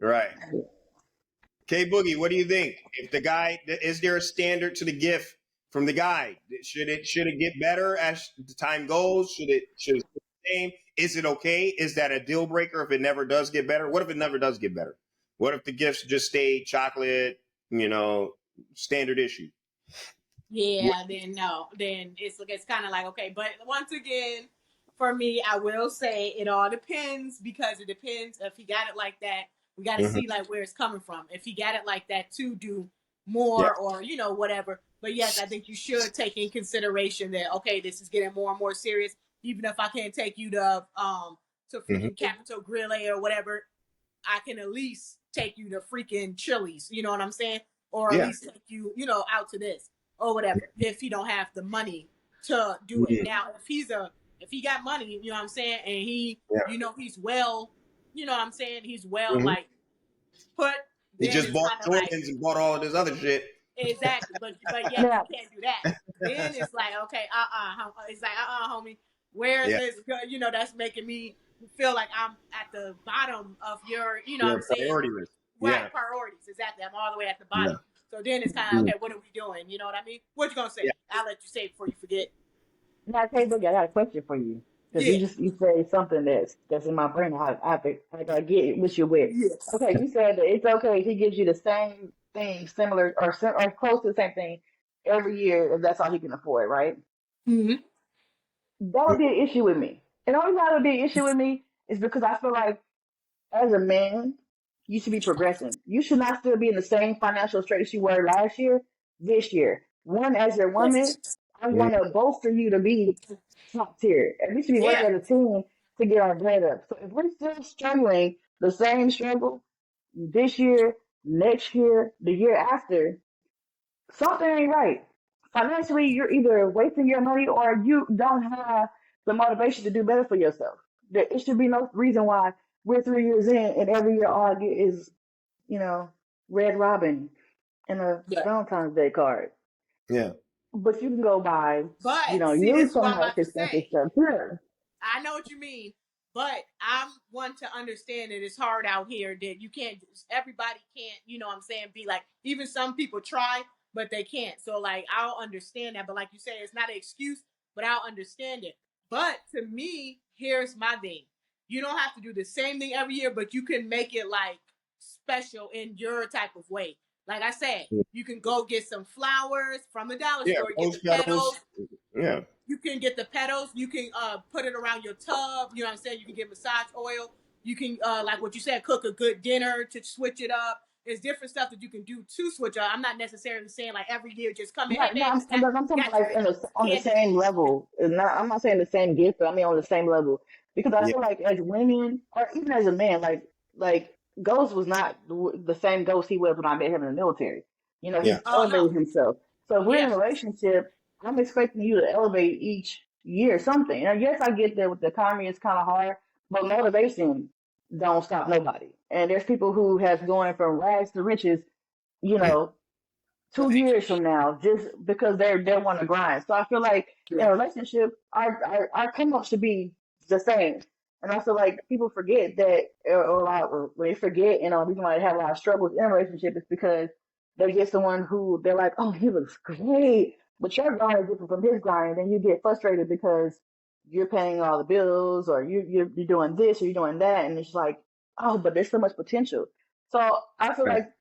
Right. K Boogie, what do you think? If the guy, is there a standard to the gift from the guy? Should it get better as the time goes? Should it stay the same? Is it okay? Is that a deal breaker if it never does get better? What if it never does get better? What if the gifts just stay chocolate? You know. standard issue. Yeah, then no, then it's kind of like okay, but once again, for me, I will say it all depends because it depends if he got it like that. We got to Mm-hmm. see like where it's coming from. If he got it like that to do Yeah. more or whatever. But yes, I think you should take in consideration that okay, this is getting more and more serious. Even if I can't take you to Mm-hmm. freaking Capitol Grill or whatever, I can at least take you to freaking Chili's. You know what I'm saying? Or at Yeah. least take you, out to this or whatever. If he don't have the money to do it Mm-hmm. now, if he got money, you know what I'm saying, and he, Yeah. he's well, you know what I'm saying, he's well Mm-hmm. like put. He Then just it's bought kind of like Jordans and bought all of this other shit. exactly, but yet you Now, can't do that. Then it's like okay, it's like homie, where Yeah. is that's making me feel like I'm at the bottom of your, what I'm Your saying. priority list. Right, Yeah. priorities, exactly. I'm all the way at the Yeah. bottom. So then it's kind of, okay, what are we doing? You know what I mean? What you going to say? Yeah. I'll let you say it before you forget. now, Tay Boogie, I got a question for you because Yeah. you say something that's in my brain. I gotta get what you with. Yes. Okay, you said that it's okay if he gives you the same thing, similar or close to the same thing every year if that's all he can afford, right? Mm-hmm. That would be an issue with me. And the only reason that would be an issue with me is because I feel like as a man, you should be progressing. You should not still be in the same financial straits you were last year, this year. One, as your woman, I Mm-hmm. want to bolster you to be top tier. And we should be Yeah. working as a team to get our grade up. So if we're still struggling the same struggle this year, next year, the year after, something ain't right. Financially, you're either wasting your money or you don't have the motivation to do better for yourself. There, it should be no reason why we're 3 years in and every year all I get is, you know, Red Robin and a Yeah. Valentine's Day card. Yeah. But you can go buy, But see, use this is so what I'm much about to expensive say. stuff too. I know what you mean, but I'm one to understand that it's hard out here that you can't, everybody can't, what I'm saying, be like, even some people try, but they can't. So, like, I'll understand that. But, like you say, it's not an excuse, but I'll understand it. But to me, here's my thing you don't have to do the same thing every year, but you can make it like special in your type of way. Like I said, you can go get some flowers from the dollar Yeah. store, get Rose the petals. petals, Yeah. you can get the petals. You can put it around your tub. You know what I'm saying? You can get massage oil. You can, like what you said, cook a good dinner to switch it up. There's different stuff that you can do to switch up. I'm not necessarily saying like every year just come in, hey Right, no, babe, I'm talking about got you like on the candy. same level. And not, I'm not saying the same gift, but I mean on the same level. Because I Yeah. feel like as women, or even as a man, like Ghost was not the same Ghost he was when I met him in the military. You know, Yeah. he's Oh no, elevated himself. So if we're in yeah, a relationship, I'm expecting you to elevate each year something. And yes, I get that with the economy, it's kind of hard, but motivation don't stop nobody. And there's people who have going from rags to riches, you know, two right, years from now just because they want to grind. So I feel like in yeah, a relationship, our come up should be the same. And I feel like people forget that, or when they forget, the reason why they have a lot of struggles in a relationship is because they get someone who they're like, oh, he looks great, but your grind is different from his grind, and you get frustrated because you're paying all the bills, or you're doing this or you're doing that, and it's like, oh, but there's so much potential. So I feel Right. like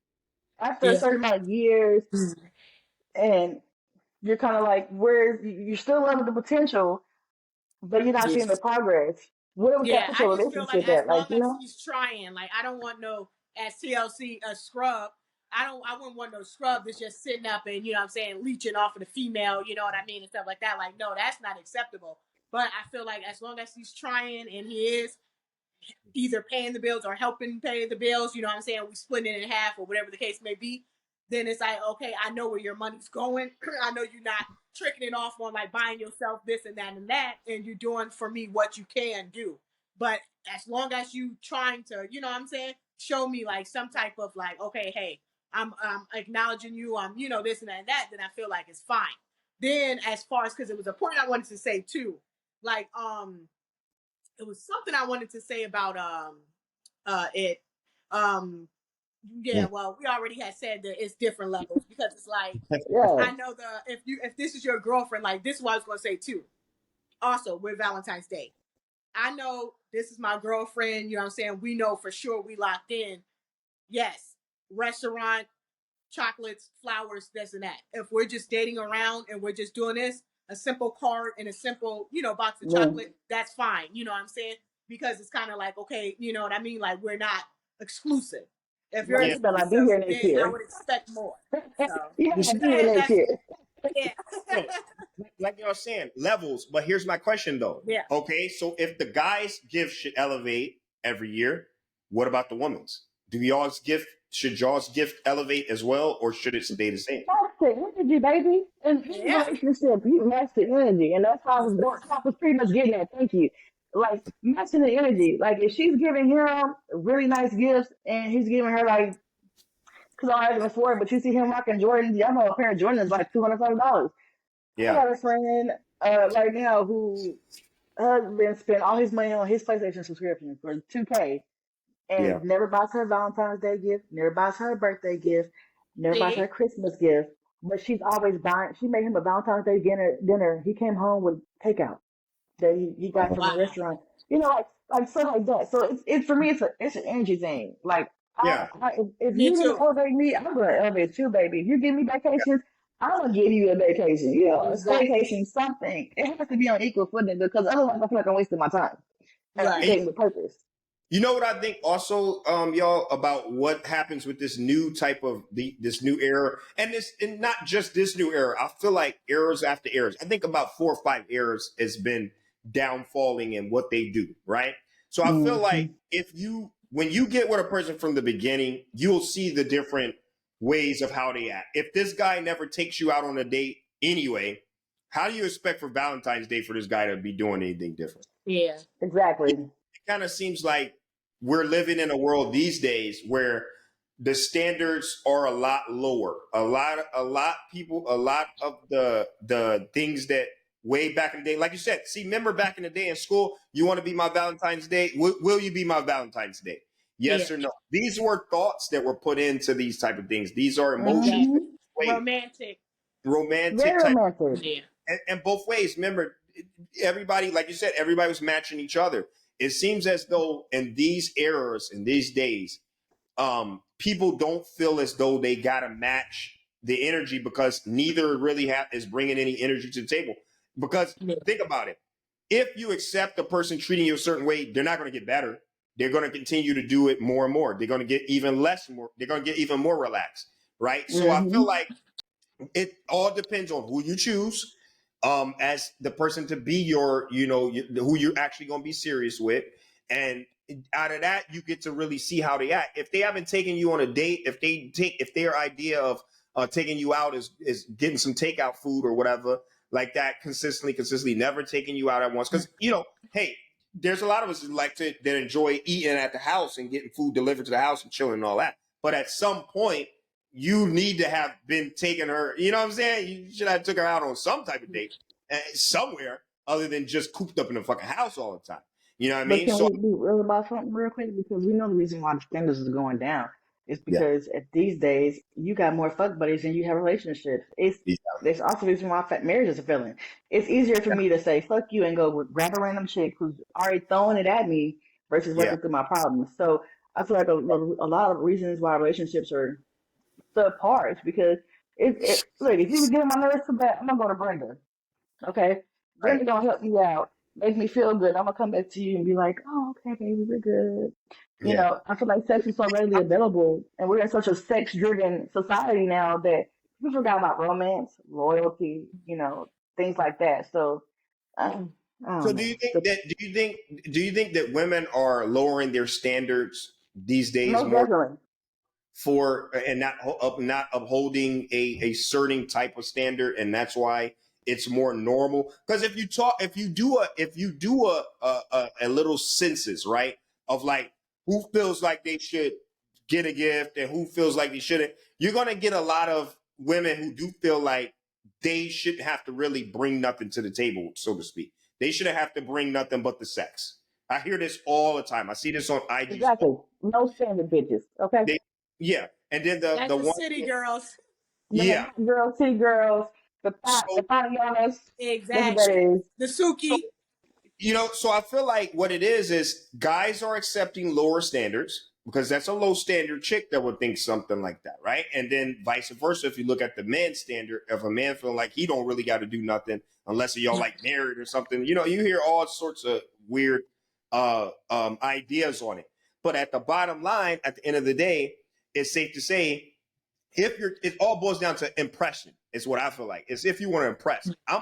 after a yeah, certain amount of years and you're kind of like where you're still loving the potential, but you're not yeah. seeing the progress. Where would Yeah, that put I your just feel like relationship as at? long Like, as he's trying, like I don't want no as TLC a scrub. I wouldn't want no scrub that's just sitting up and what I'm saying, leeching off of the female, you know what I mean, and stuff like that. Like, no, that's not acceptable. But I feel like as long as he's trying and he is, either paying the bills or helping pay the bills, you know what I'm saying? We splitting it in half or whatever the case may be. Then it's like, okay, I know where your money's going. I know you're not tricking it off on like buying yourself this and that, and you're doing for me what you can do. But as long as you trying to, you know what I'm saying, show me like some type of like, okay, hey, I'm acknowledging you, I'm, this and that, then I feel like it's fine. Then as far as because it was a point I wanted to say too, like it was something I wanted to say about it. Um yeah, Mm. well, we already had said that it's different levels because it's like yeah, I know if this is your girlfriend, like this is what I was gonna say too. Also with Valentine's Day. I know this is my girlfriend, you know what I'm saying? We know for sure we locked in. Yes, restaurant, chocolates, flowers, this and that. If we're just dating around and we're just doing this, a simple card and a simple, box of Yeah. chocolate, that's fine. You know what I'm saying? Because it's kind of like, okay, you know what I mean? Like we're not exclusive. If you're Right. Yeah. You better not be exclusive, here next then I year. would expect more. So You You better see, not be here next that's year. yeah. like y'all saying, levels. But here's my question though. Yeah. Okay, so if the guys' gift should elevate every year, what about the women's? Should y'all's gift elevate as well, or should it stay the same? That's the energy, baby. And in a Yeah. relationship, you match the energy. And that's how Of course. I was pretty much getting at. Thank you. Like matching the energy. Like if she's giving him really nice gifts and he's giving her like, because I don't have it before, but you see him rocking Jordans. Y'all know a pair of Jordans is like $200. I Yeah, got a friend right now who husband spent all his money on his PlayStation subscription for 2K yeah, and never buys her Valentine's Day gift, never buys her a birthday gift, never buys her See? a Christmas gift. But she's always buying. She made him a Valentine's Day dinner. He came home with takeout that he got from a Wow. restaurant. You know, like stuff like that. So it's for me. It's an energy thing. Like yeah. if Me you're gonna too. elevate me, I'm gonna elevate you, baby. If you give me vacations, I'm gonna give you a vacation. You know, a Exactly. staycation, something. It has to be on equal footing because otherwise I feel like I'm wasting my time. And I'm Right. And dating with purpose. you know what I think also, y'all, about what happens with this new type of this new era, and not just this new era. I feel like eras after eras. I think about 4 or 5 eras has been downfalling in what they do, right? So I feel like Hmm. when you get with a person from the beginning, you'll see the different ways of how they act. If this guy never takes you out on a date anyway, how do you expect for Valentine's Day for this guy to be doing anything different? Yeah. Exactly. It kind of seems like we're living in a world these days where the standards are a lot lower. A lot of the things that way back in the day, like you said, see, remember back in the day in school, you want to be my Valentine's Day? Will you be my Valentine's Day? Yeah. Yes or no? These were thoughts that were put into these type of things. These are emotions Hmm. that Exactly. wait, Romantic. romantic Very type, romantic. Yeah. and both ways. Remember, everybody, like you said, everybody was matching each other. It seems as though in these eras, in these days, people don't feel as though they gotta match the energy because neither really is bringing any energy to the table. Because Yeah. think about it, if you accept a person treating you a certain way, they're not going to get better. They're going to continue to do it more and more. They're going to get even less more. They're going to get even more relaxed, right? So I feel Hmm. like it all depends on who you choose as the person to be your, who you're actually going to be serious with. And out of that, you get to really see how they act. If they haven't taken you on a date, if their idea of taking you out is getting some takeout food or whatever like that, consistently, never taking you out at once. Because, hey, there's a lot of us that enjoy eating at the house and getting food delivered to the house and chilling and all that. But at some point, you need to have been taking her. You know what I'm saying? You should have took her out on some type of date somewhere other than just cooped up in the fucking house all the time. You know what I But mean? can So we be real about something real quick? Because we know the reason why the standards is going down is yeah, because at these days you got more fuck buddies than you have relationships. yeah, There's also the reason why marriages are failing. It's easier for me to say fuck you and go grab a random chick who's already throwing it at me versus yeah, working through my problems. So I feel like a lot of reasons why relationships are subpar is because look, if you was getting my nerves so bad, I'm gonna go to Brenda. Okay, right, Brenda gonna help me out, make me feel good. I'm gonna come back to you and be like, oh, okay, baby, we're good. You yeah. know, I feel like sex is so readily available, and we're in such a sex-driven society now that we forgot about romance, loyalty, things like that. So, I So don't do you know. think that? Do you think that women are lowering their standards these days Most more definitely. for and not upholding a certain type of standard, and that's why it's more normal? Because if you do a little census, right, of like who feels like they should get a gift and who feels like they shouldn't, you're gonna get a lot of women who do feel like they shouldn't have to really bring nothing to the table, so to speak. They shouldn't have to bring nothing but the sex. I hear this all the time. I see this on IGs. Exactly. No standard bitches. Okay. They, yeah, and then the That's the one, city girls. The yeah. hot girls, city girls, the So Farianas. That's what that Exactly. is. The so Suki. so I feel like what it is guys are accepting lower standards, because that's a low standard chick that would think something like that, right? And then vice versa, if you look at the man's standard, if a man feeling like he don't really got to do nothing unless y'all like married or something, you hear all sorts of weird ideas on it. But at the bottom line, at the end of the day, it's safe to say it all boils down to impression. Is what I feel like. It's if you want to impress. I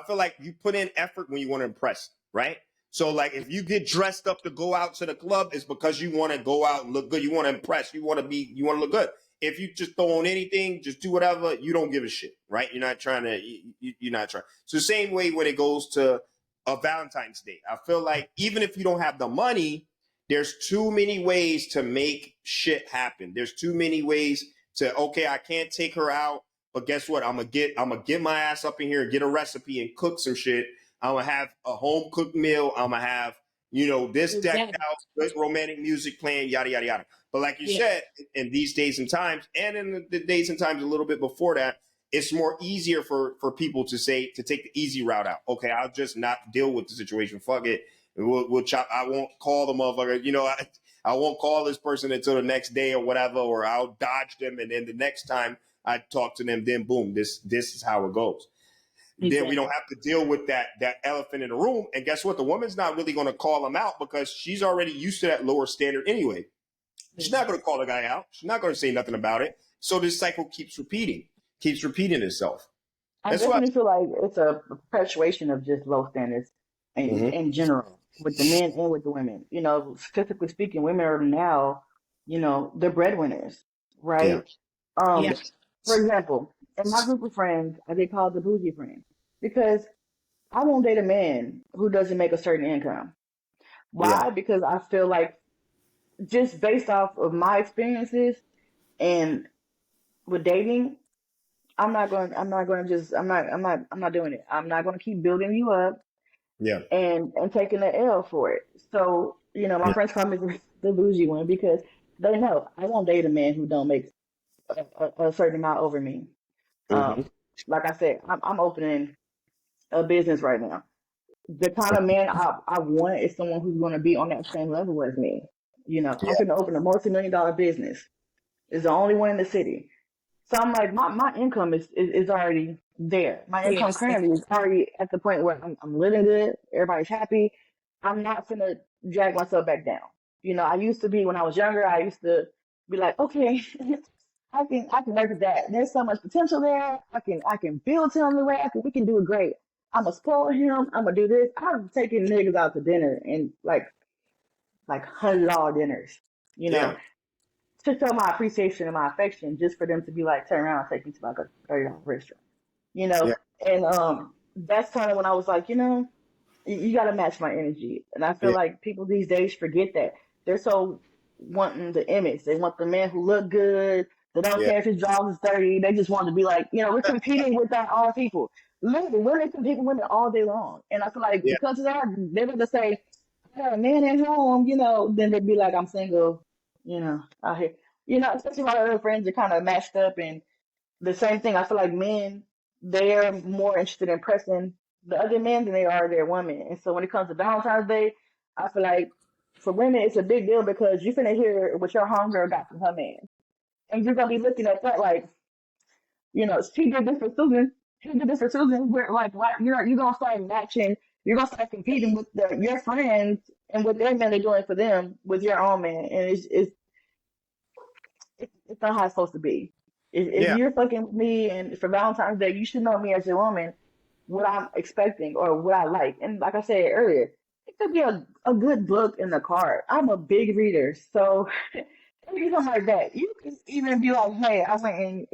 feel like you put in effort when you want to impress, right? So like if you get dressed up to go out to the club, it's because you want to go out and look good. You want to impress. You want to look good. If you just throw on anything, just do whatever, you don't give a shit, right? You're not trying to, you're not trying. So the same way when it goes to a Valentine's Day, I feel like even if you don't have the money, there's too many ways to make shit happen. There's too many ways to, okay, I can't take her out, but guess what? I'm gonna get my ass up in here and get a recipe and cook some shit. I'm gonna have a home cooked meal. I'm gonna have, this decked out, good romantic music playing, yada, yada, yada. But like you said, in these days and times, and in the days and times a little bit before that, it's more easier for people to take the easy route out. Okay, I'll just not deal with the situation. Fuck it. We'll chop. I won't call the motherfucker. I won't call this person until the next day or whatever, or I'll dodge them. And then the next time I talk to them, then boom, this is how it goes. Exactly. Then we don't have to deal with that elephant in the room. And guess what? The woman's not really going to call him out because she's already used to that lower standard anyway. She's not going to call the guy out. She's not going to say nothing about it. So this cycle keeps repeating itself. I definitely feel like it's a perpetuation of just low standards in general, with the men and with the women. Statistically speaking, women are now, they're breadwinners, right? Yeah. For example, in my group of friends, I get called the bougie friend because I won't date a man who doesn't make a certain income. Why? Yeah. Because I feel like just based off of my experiences and with dating, I'm not doing it. I'm not going to keep building you up. Yeah. And taking the L for it. So, my friends call me the bougie one because they know I won't date a man who don't make a certain amount over me. Like I said, I'm opening a business right now. The kind of man I want is someone who's going to be on that same level as me. I'm going to open a multi-million-dollar business. It's the only one in the city. So I'm like, my income is already there. My income currently is already at the point where I'm living good. Everybody's happy. I'm not gonna drag myself back down. I used to be when I was younger. I used to be like, okay, I can work with that. There's so much potential there. I can build him the way we can do it great. I'm gonna spoil him. I'm gonna do this. I'm taking niggas out to dinner and like $100 dinners. To show my appreciation and my affection, just for them to be like, turn around and take me to like a $30 restaurant, and that's kind of when I was like, you got to match my energy, and I feel like people these days forget that. They're so wanting the image. They want the man who look good. They don't care if his job is 30. They just want to be like, we're competing with our own people. Literally, women compete with women all day long, and I feel like because of that, they're going to say, I got a man at home, then they'd be like, I'm single. Out here, especially my other friends are kind of matched up, and the same thing. I feel like men, they're more interested in impressing the other men than they are their women. And so when it comes to Valentine's Day, I feel like for women, it's a big deal because you're going to hear what your homegirl got from her man. And you're going to be looking at that like, she did this for Susan. He did this for Susan. We're like, you're going to start matching. You're going to start competing with your friends and what their men are doing for them with your own man. And it's not how it's supposed to be. If you're fucking with me and for Valentine's Day, you should know me as a woman, what I'm expecting or what I like. And like I said earlier, it could be a good book in the card. I'm a big reader. So something like that. You can even be like, hey, I went and,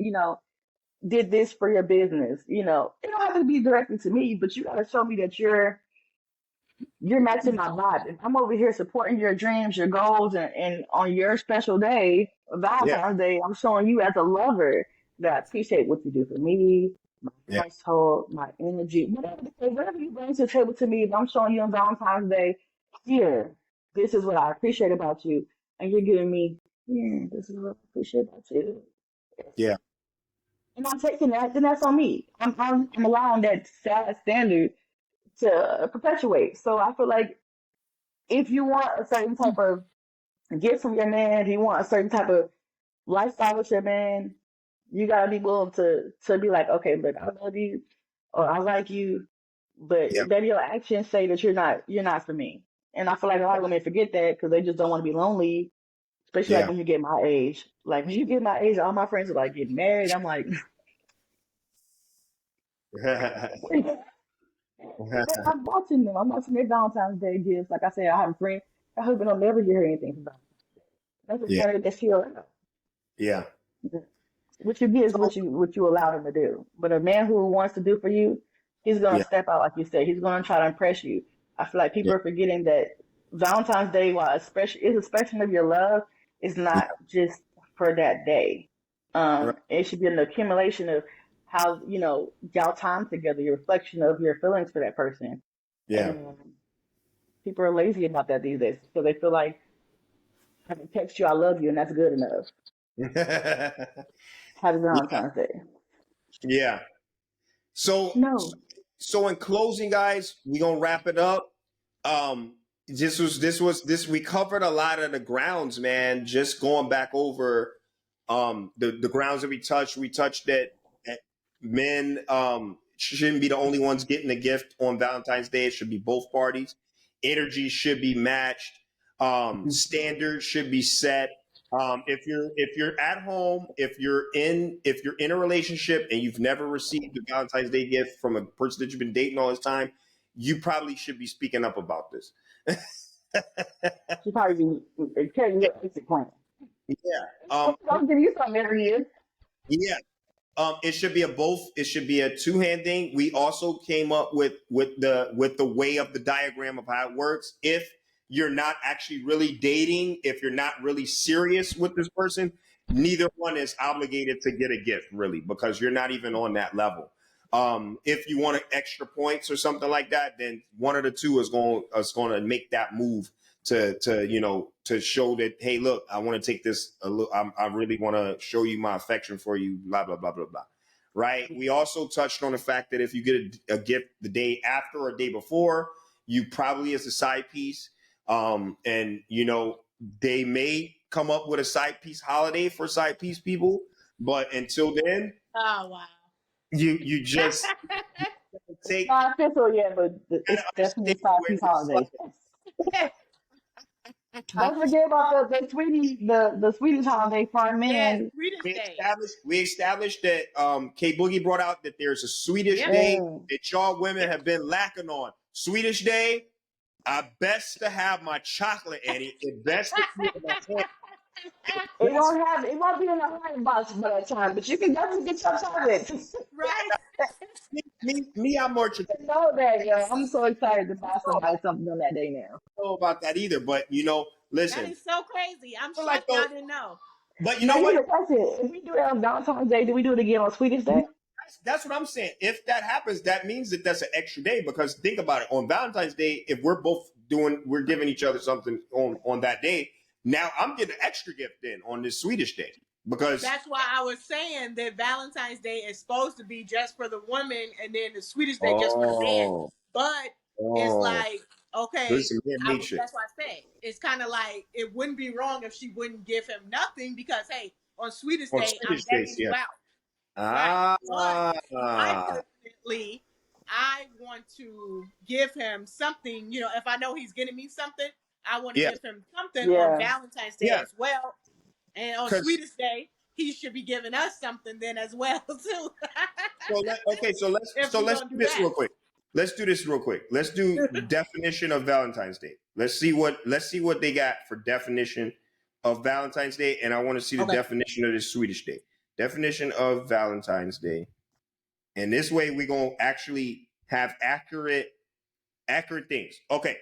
did this for your business. It don't have to be directly to me, but you got to show me that you're matching my vibe. And I'm over here supporting your dreams, your goals, and on your special day, Valentine's Day, I'm showing you as a lover that I appreciate what you do for me, my household, my energy, whatever you bring to the table to me. If I'm showing you on Valentine's Day, here, this is what I appreciate about you, and you're giving me, this is what I appreciate about you. Yeah. And I'm taking that, then that's on me. I'm allowing that sad standard to perpetuate. So I feel like if you want a certain type of get from your man. If you want a certain type of lifestyle with your man, you gotta be willing to be like, okay, look, I love you or I like you, but Yeah. then your actions say that you're not for me. And I feel like a lot of women forget that because they just don't want to be lonely, especially like Yeah. when you get my age. Like when you get my age, all my friends are like getting married. I'm like, I'm watching them. I'm watching their Valentine's Day gifts. Like I said, I have a friend. Her husband will never get her anything for Valentine's. That's the Yeah. standard that she allowed. Yeah. What you get is So what you allow him to do. But a man who wants to do for you, he's gonna yeah. step out like you said. He's gonna try to impress you. I feel like Yeah. people are forgetting that Valentine's Day, while it's a expression of your love, is Yeah. not just for that day. Right. It should be an accumulation of how y'all time together, your reflection of your feelings for that person. Yeah. And people are lazy about that these days, so they feel like I can text you, I love you, and that's good enough. Happy Yeah. Valentine's Day. Yeah. So, No. so in closing, guys, we gonna wrap it up. Um, this we covered a lot of the grounds, man. Just going back over the grounds that we touched. We touched that men shouldn't be the only ones getting a gift on Valentine's Day. It should be both parties. Energy should be matched. Standards should be set. If you're at home, if you're in a relationship and you've never received a Valentine's Day gift from a person that you've been dating all this time, you probably should be speaking up about this. She probably be carrying your exit plan. Yeah. I'll give you something every year. Yeah. It should be a both. It should be a two-hand thing. We also came up with the way of the diagram of how it works. If you're not actually really dating, if you're not really serious with this person, neither one is obligated to get a gift really because you're not even on that level. If you want extra points or something like that, then one of the two is going to make that move to show that, hey, look, I want to take this a little, I really want to show you my affection for you, blah blah blah blah blah. Right. We also touched on the fact that if you get a gift the day after or day before, you probably as a side piece, and they may come up with a side piece holiday for side piece people, but until then, Oh wow. you just It's take not official yet, but and it's definitely understand a side where piece this is like. holiday. Don't forget about the Swedish the Swedish holiday for our Yes, men. Sweetest we Day. established we established that K Boogie brought out that there's a Swedish Yep. day Mm. that y'all women Yep. have been lacking on. Swedish day, I best to have my chocolate, Annie. It best to be in my hand. Best It won't be in the hot box by that time, but you can definitely get your chocolate. Right. me, I'm more traditional. Know that, yo. I'm so excited to buy somebody something on that day now. Know about that either, but That listen. is so crazy. I'm I feel like shocked though, y'all didn't know. but you Now know here's what? the question: if we do it on Valentine's Day, do we do it again on Swedish Day? That's what I'm saying. If that happens, that means that that's an extra day because think about it. On Valentine's Day, if we're giving each other something on that day. Now I'm getting an extra gift then on this Swedish day because That's why I was saying that Valentine's Day is supposed to be just for the woman and then the Swedish Day just for the man. oh But it's oh like, okay, there's some handmade shit. that's why I said it's kind of like it wouldn't be wrong if she wouldn't give him nothing because hey, on Swedish On Day I'm Swedish days, begging yeah. you out. Right. But I Ah, personally, I want to give him something. If I know he's getting me something, I want to yeah, give him something on Yeah. Valentine's Day yeah. as well. And on Because Sweetest Day, he should be giving us something then as well too. so If we're let's gonna do do this that. real quick. Let's do this real quick. Let's do definition of Valentine's Day. Let's see what they got for definition of Valentine's Day, and I want to see the Okay. definition of this Swedish day. Definition of Valentine's Day, and this way we're gonna actually have accurate things. Okay.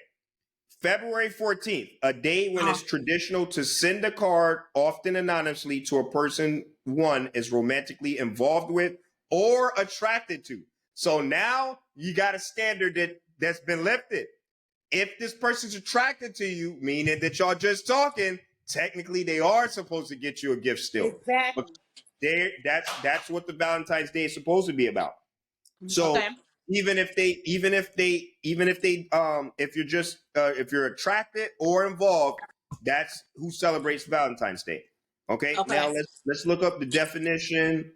February 14th, a day when it's traditional to send a card, often anonymously, to a person one is romantically involved with or attracted to. So now you got a standard that's been lifted. If this person's attracted to you, meaning that y'all just talking, technically they are supposed to get you a gift still. But Exactly. that's what the Valentine's Day is supposed to be about. So Okay. if you're attracted or involved, That's who celebrates Valentine's Day. Okay. Now Okay. let's look up the definition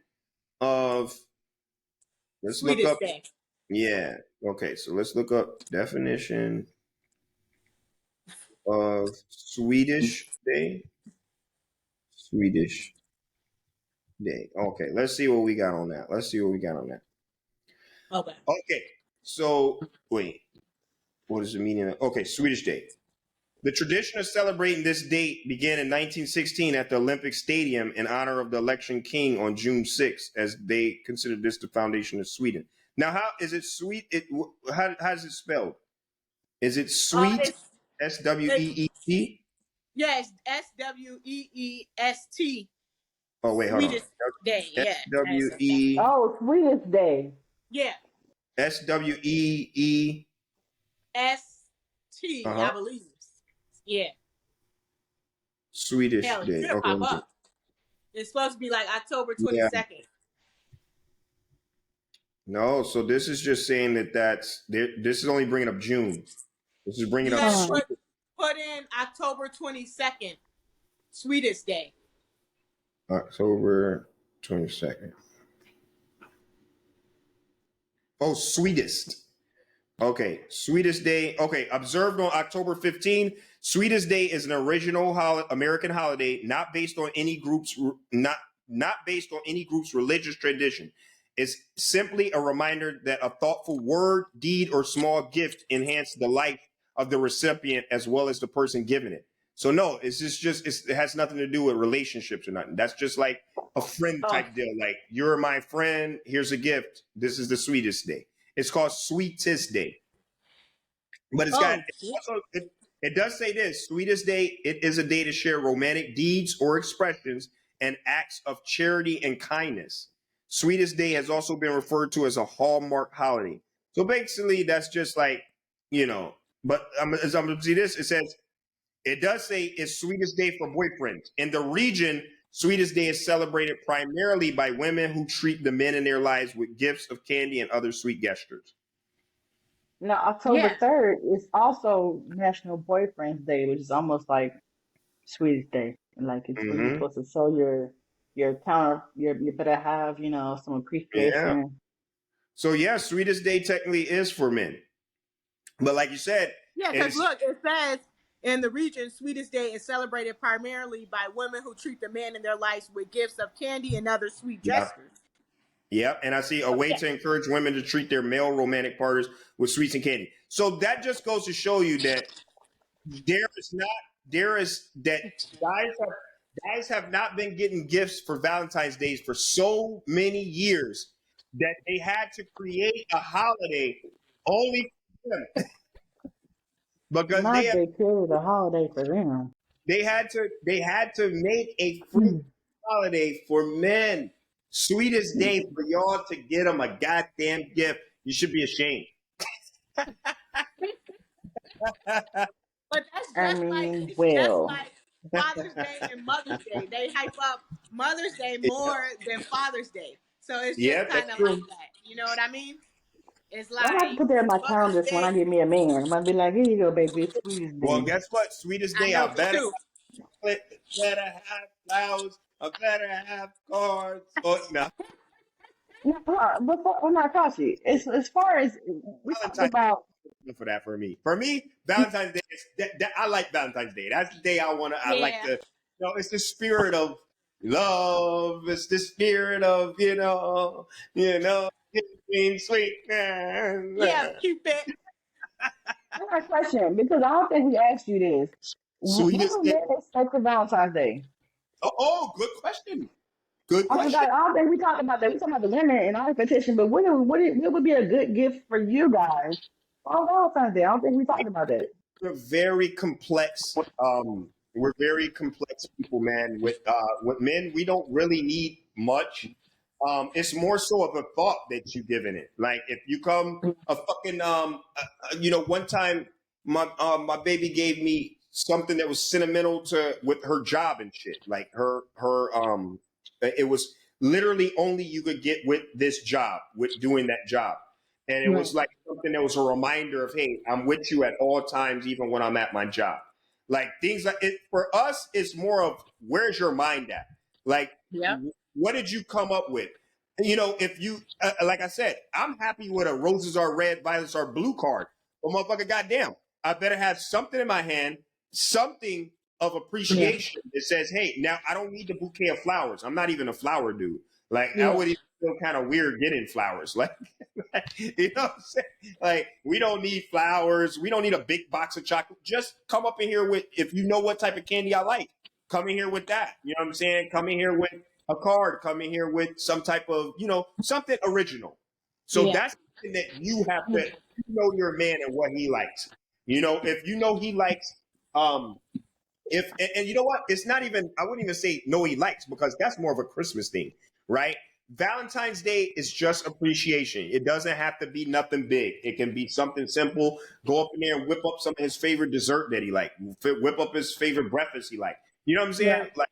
of. Let's look Sweetest up. day. Yeah. Okay. So let's look up definition of Swedish Day. Swedish Day. Okay. Let's see what we got on that. Let's see what we got on that. Okay. Okay. So wait. What is the meaning of? Okay. Swedish Day. The tradition of celebrating this date began in 1916 at the Olympic Stadium in honor of the election king on June 6th, as they considered this the foundation of Sweden. Now, how is it sweet? How is it spelled? Is it sweet? It's SWEET? yes, SWEEST. Oh, wait, hold on. Sweetest day. Yeah. That's okay. SWE Oh, Sweetest Day. Yeah. SWEE. ST, I Uh-huh. believe. Yeah. Swedish Hell, Day. it should Okay. pop up. It's supposed to be like October Yeah. 22nd. No, so this is just saying this is only bringing up June. This is bringing up Yeah, put in October 22nd. Sweetest day. October 22nd. Oh, sweetest. Okay, sweetest day. Okay, observed on October 15. Sweetest Day is an original American holiday, not based on any group's religious tradition. It's simply a reminder that a thoughtful word, deed, or small gift enhance the life of the recipient as well as the person giving it. So no, it has nothing to do with relationships or nothing. That's just like a friend type deal. Like, you're my friend. Here's a gift. This is the sweetest day. It's called Sweetest Day. But it does say this: Sweetest Day, it is a day to share romantic deeds or expressions and acts of charity and kindness. Sweetest Day has also been referred to as a hallmark holiday. So basically, that's just like, but as I'm going to see this, it does say it's Sweetest Day for boyfriends. In the region, Sweetest Day is celebrated primarily by women who treat the men in their lives with gifts of candy and other sweet gestures. Now, October Yeah. 3rd is also National Boyfriend's Day, which is almost like Sweetest Day. Like, it's when you're Mm-hmm. supposed to show you better have, some Yeah. appreciation. So yeah, Sweetest Day technically is for men. But like you said, Yeah, because look, it says in the region, Sweetest Day is celebrated primarily by women who treat the men in their lives with gifts of candy and other sweet gestures. Yep. And I see a way to encourage women to treat their male romantic partners with sweets and candy. So that just goes to show you that guys have not been getting gifts for Valentine's Days for so many years that they had to create a holiday only for them. Because Not they created a holiday for them. they had to make a free holiday for men. Sweetest Day for y'all to get them a goddamn gift. You should be ashamed. But that's I just mean, that's well, like Father's Day and Mother's Day. They hype up Mother's Day more than Father's Day. So it's just Yeah, kind that's of true. like that. You know what I mean? It's I'm gonna have to like put that in my Mother's calendar for when I Day. get me a man. I'm gonna be like, here you go, baby, it's Sweetest Well, Day. guess what? Sweetest I Day, know, I me better too. have flowers. I better have cards. Oh, no, Before, I'm not Kashi. As far as we talked Valentine's about, Day for that for me. For me, Valentine's Day is I like Valentine's Day. That's the day I like Yeah. to. It's the spirit of love. It's the spirit of being sweet. Yeah, Cupid. I got a question because I don't think we asked you this. What Sweetest do day. men expect for Valentine's Day? Oh, good question. Good I question. forgot. I don't think we talked about that. We talked about the women and our expectation, but what would be a good gift for you guys on Valentine's Day? I don't think we talked about that. We're very complex. We're very complex people, man. With men, we don't really need much. It's more so of a thought that you given it. Like, if you come a fucking one time my baby gave me something that was sentimental to with her job and shit. Like it was literally only you could get with this job, with doing that job. And it Right. was like something that was a reminder of, hey, I'm with you at all times, even when I'm at my job. Like things like it for us, it's more of where's your mind at? Like, Yeah. what did you come up with? You know, if you like I said, I'm happy with a roses are red, violets are blue card. But motherfucker, goddamn, I better have something in my hand, something of Yeah. appreciation that says, hey, now I don't need the bouquet of flowers. I'm not even a flower dude. Like I Yeah. would even feel kind of weird getting flowers. Like, you know what I'm saying? Like we don't need flowers. We don't need a big box of chocolate. Just come up in here with, if you know what type of candy I like, come in here with that. You know what I'm saying? Come in here with a card. Come in here with some type of, you know, something original. So Yeah. that's something that you have to, you know, your man and what he likes. You know, if you know he likes, if and you know what, it's not even, I wouldn't even say no he likes, because that's more of a Christmas thing, right? Valentine's Day is just appreciation. It doesn't have to be nothing big. It can be something simple. Go up in there and whip up some of his favorite dessert that he like. Whip up his favorite breakfast he like. You know what I'm Yeah. saying? Like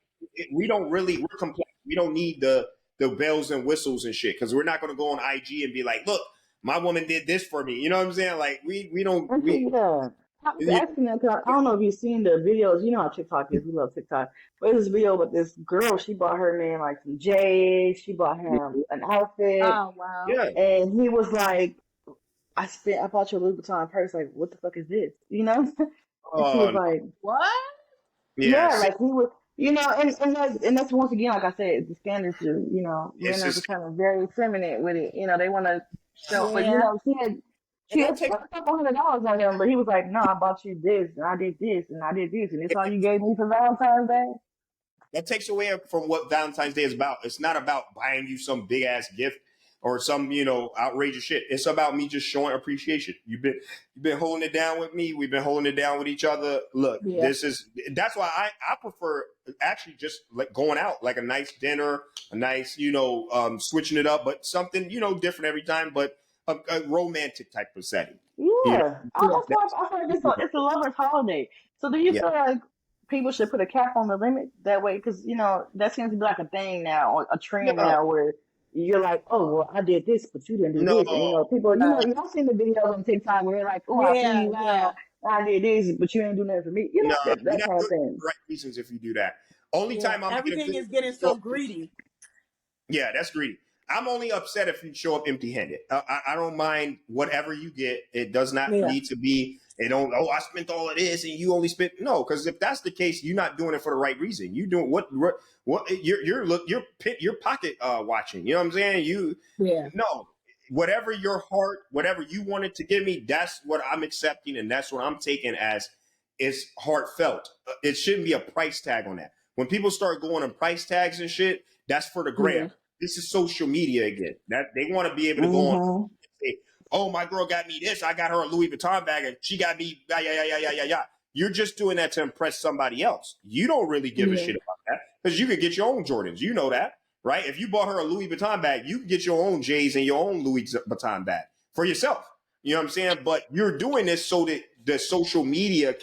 we don't really, we're complex. We don't need the bells and whistles and shit, because we're not going to go on IG and be like, look, my woman did this for me. You know what I'm saying? Like we don't we. Actually, yeah. I was asking that 'cause I don't know if you've seen the videos. You know how TikTok is. We love TikTok. But there's this video with this girl. She bought her man like some J's. She bought him an outfit, Oh wow. Yeah. and he was like, I bought you a Louis Vuitton purse. Like, what the fuck is this? You know? And she was Um. like, What? yeah, Yeah. like he was, and that's once again, like I said, the standards are, men It's are just becoming very feminine with it. They want to show, but Yeah. it she don't had take. spent a couple $100 on him, but he was like, no, I bought you this, and I did this, and I did this, and it's all you gave me for Valentine's Day. That takes away from what Valentine's Day is about. It's not about buying you some big ass gift or some, you know, outrageous shit. It's about me just showing appreciation. You've been holding it down with me. We've been holding it down with each other. Look, Yeah. that's why I prefer actually just like going out, like a nice dinner, a nice, you know, switching it up, but something, you know, different every time, but a romantic type of setting. You know, Yeah, Yeah. I feel like it's a lover's holiday. So do you yeah, feel like people should put a cap on the limit that way? Because that seems to be like a thing now, or a trend no, now, where you're like, oh, well, I did this, but you didn't do no, this, and people, Right. y'all seen the videos on TikTok where they're like, oh, I flew Yeah. you Yeah. out, I did this, but you didn't do nothing for me, no. You're that not kind of doing it thing. for the right reasons if you do that. Only Yeah. time I'm gonna get Everything is getting offended. so greedy. Yeah, that's greedy. I'm only upset if you show up empty-handed. I don't mind whatever you get. It does not Yeah. need to be. It don't. Oh, I spent all of this and you only spent. No, because if that's the case, you're not doing it for the right reason. You doing what? You're pocket watching. You know what I'm saying? You Yeah. no. Whatever your heart, whatever you wanted to give me, that's what I'm accepting, and that's what I'm taking as it's heartfelt. It shouldn't be a price tag on that. When people start going on price tags and shit, that's for the gram. Yeah. This is social media again. That they want to be able to go on Mm-hmm. and say, "Oh, my girl got me this. I got her a Louis Vuitton bag, and she got me yeah, yeah, yeah, yeah, yeah, yeah, yeah." You're just doing that to impress somebody else. You don't really give a Yeah. shit about that because you could get your own Jordans. You know that, right? If you bought her a Louis Vuitton bag, you can get your own J's and your own Louis Vuitton bag for yourself. You know what I'm saying? But you're doing this so that the social media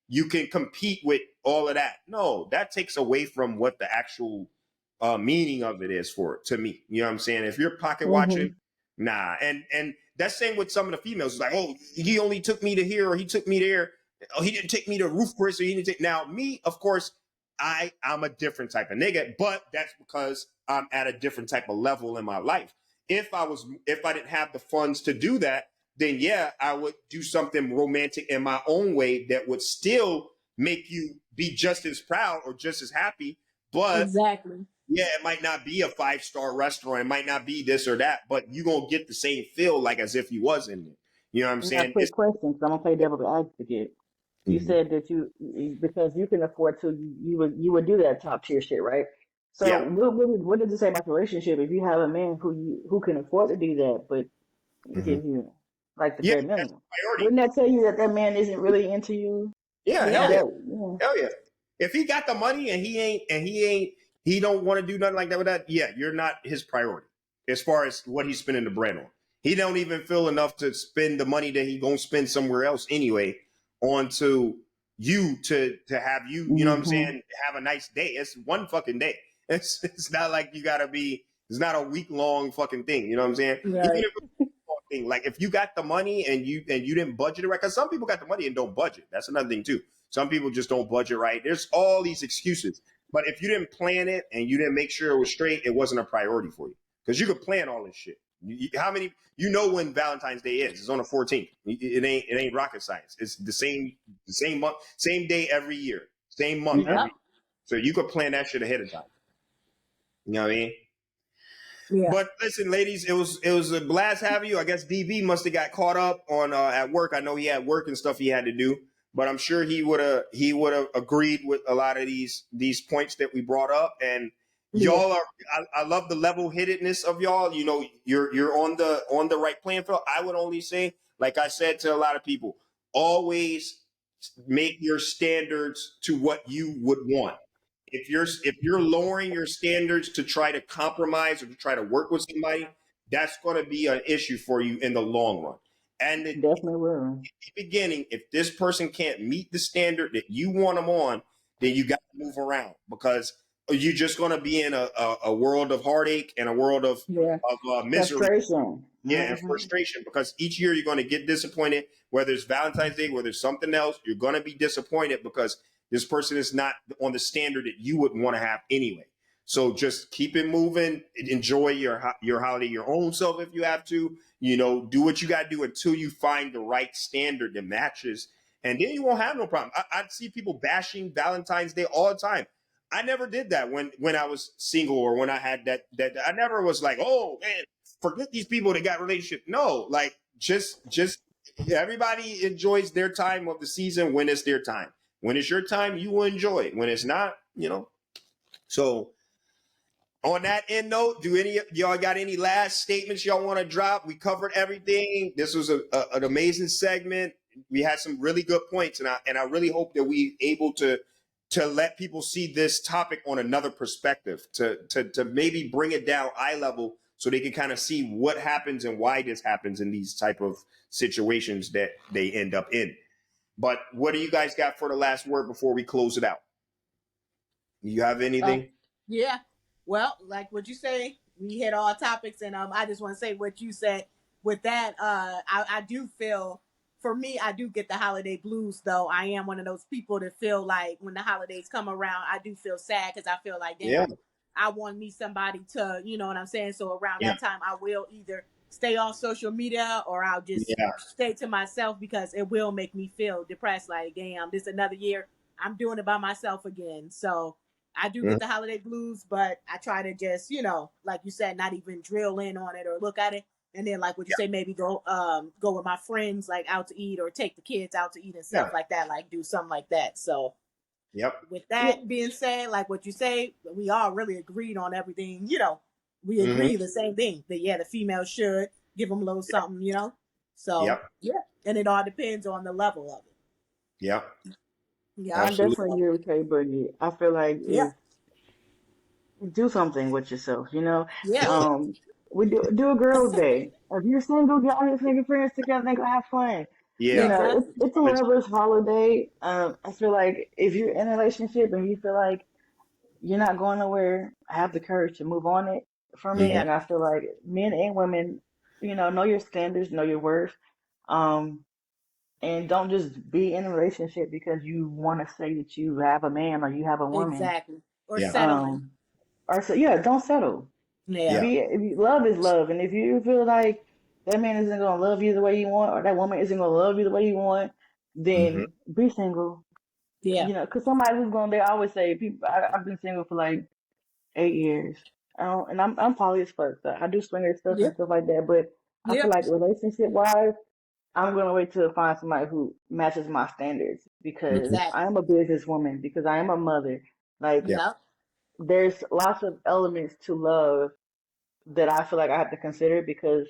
you can compete with all of that. No, that takes away from what the actual meaning of it is for to me. You know what I'm saying? If you're pocket watching, Mm-hmm. nah. And that's same with some of the females. It's like, oh, he only took me to here or he took me there. Oh, he didn't take me to Roof Chris or he didn't take. Now me, of course, I'm a different type of nigga, but that's because I'm at a different type of level in my life. If I didn't have the funds to do that, then yeah, I would do something romantic in my own way that would still make you be just as proud or just as happy. But Exactly. yeah, it might not be a 5-star restaurant. It might not be this or that, but you're going to get the same feel like as if you was in there. You know what I'm I got a saying? quick question, because I'm gonna play devil's advocate. You Mhm. said that because you can afford to, you would do that top tier shit, right? So Yeah. what does it say about the relationship if you have a man who can afford to do that, but Mhm. gives you like the Yeah, bare that's minimum? priority. Wouldn't that tell you that that man isn't really into you? Yeah, hell Yeah. yeah. That yeah. Hell yeah. If he got the money and he don't want to do nothing like that with that, yeah, you're not his priority as far as what he's spending the bread on. He don't even feel enough to spend the money that he gonna spend somewhere else anyway onto you to have you, you know what I'm Mm-hmm. saying, have a nice day. It's one fucking day. It's not like you gotta be, it's not a week long fucking thing, you know what I'm saying? Even Right. if thing. Like if you got the money and you didn't budget it right, because some people got the money and don't budget. That's another thing too. Some people just don't budget right. There's all these excuses. But if you didn't plan it and you didn't make sure it was straight, it wasn't a priority for you. Because you could plan all this shit. How many? You know when Valentine's Day is? It's on the 14th. It ain't rocket science. It's the same month, same day every year, same month Yeah. every. Yep. So you could plan that shit ahead of time. You know what I mean? Yeah. But listen, ladies, it was a blast having you. I guess DB must have got caught up on at work. I know he had work and stuff he had to do, but I'm sure he would have agreed with a lot of these points that we brought up. And Yeah. y'all are I love the level headedness of y'all. You know, you're on the right playing field. I would only say, like I said to a lot of people, always make your standards to what you would want. If you're lowering your standards to try to compromise or to try to work with somebody, that's going to be an issue for you in the long run. And in Definitely will. the beginning, if this person can't meet the standard that you want them on, then you got to move around because you're just going to be in a world of heartache and a world of Yeah. misery. Frustration. Yeah, and Hmm. frustration because each year you're going to get disappointed, whether it's Valentine's Day, whether it's something else, you're going to be disappointed because this person is not on the standard that you would want to have anyway. So just keep it moving, enjoy your holiday your own self if you have to, do what you got to do until you find the right standard that matches. And then you won't have no problem. I see people bashing Valentine's Day all the time. I never did that when I was single or when I had that I never was like, oh man, forget these people that got relationship. No, like just everybody enjoys their time of the season when it's their time. When it's your time, you will enjoy it. When it's not. So on that end note, do any y'all got any last statements y'all want to drop? We covered everything. This was an amazing segment. We had some really good points, and I really hope that we able to let people see this topic on another perspective, to maybe bring it down eye level so they can kind of see what happens and why this happens in these type of situations that they end up in. But what do you guys got for the last word before we close it out? You have Uh, anything? yeah. Well, like what you say, we hit all topics, and I just want to say what you said. With that, I do feel, for me, I do get the holiday blues. Though I am one of those people that feel like when the holidays come around, I do feel sad because I feel like, Yeah, damn, I want me somebody to, you know what I'm saying. So around yeah, that time, I will either stay off social media or I'll just yeah, stay to myself because it will make me feel depressed. Like, damn, this another year. I'm doing it by myself again. So I do mhm, get the holiday blues, but I try to just, like you said, not even drill in on it or look at it. And then, like what you yeah, say, maybe go with my friends, like out to eat, or take the kids out to eat and stuff yeah, like that. Like do something like that. So yep, with Yeah. that being said, like what you say, we all really agreed on everything. We hmm, agree the same thing that yeah, the female should give them a little something. So yep, yeah, and it all depends on the level of it. yep, Yep. I absolutely, definitely agree with K Boogie. I feel like Yeah. if do something with yourself, you know. Yeah. Um, we do a girls' day. If you're single, get all your single friends together and go have fun. You yeah, know, Exactly. it's a lover's holiday. I feel like if you're in a relationship and you feel like you're not going nowhere, have the courage to move on it from it. hmm, Yeah. And I feel like men and women, know your standards, know your worth. Um, and don't just be in a relationship because you want to say that you have a man or you have a woman. Exactly. Or yeah, settling. Um, or so yeah, don't settle. Yeah. yeah, Love is love, and if you feel like that man isn't gonna love you the way you want, or that woman isn't gonna love you the way you want, hmm, then be single. Yeah. Because somebody who's gonna, they always say, people. I've been single for like 8 years. And I'm poly as fuck. So I do swinger stuff and Yeah. stuff like that. But I Yeah. feel like relationship wise, I'm gonna wait to find somebody who matches my standards because hmm, I Exactly. am a businesswoman, because I am a mother. Like, yeah, Yeah. there's lots of elements to love that I feel like I have to consider because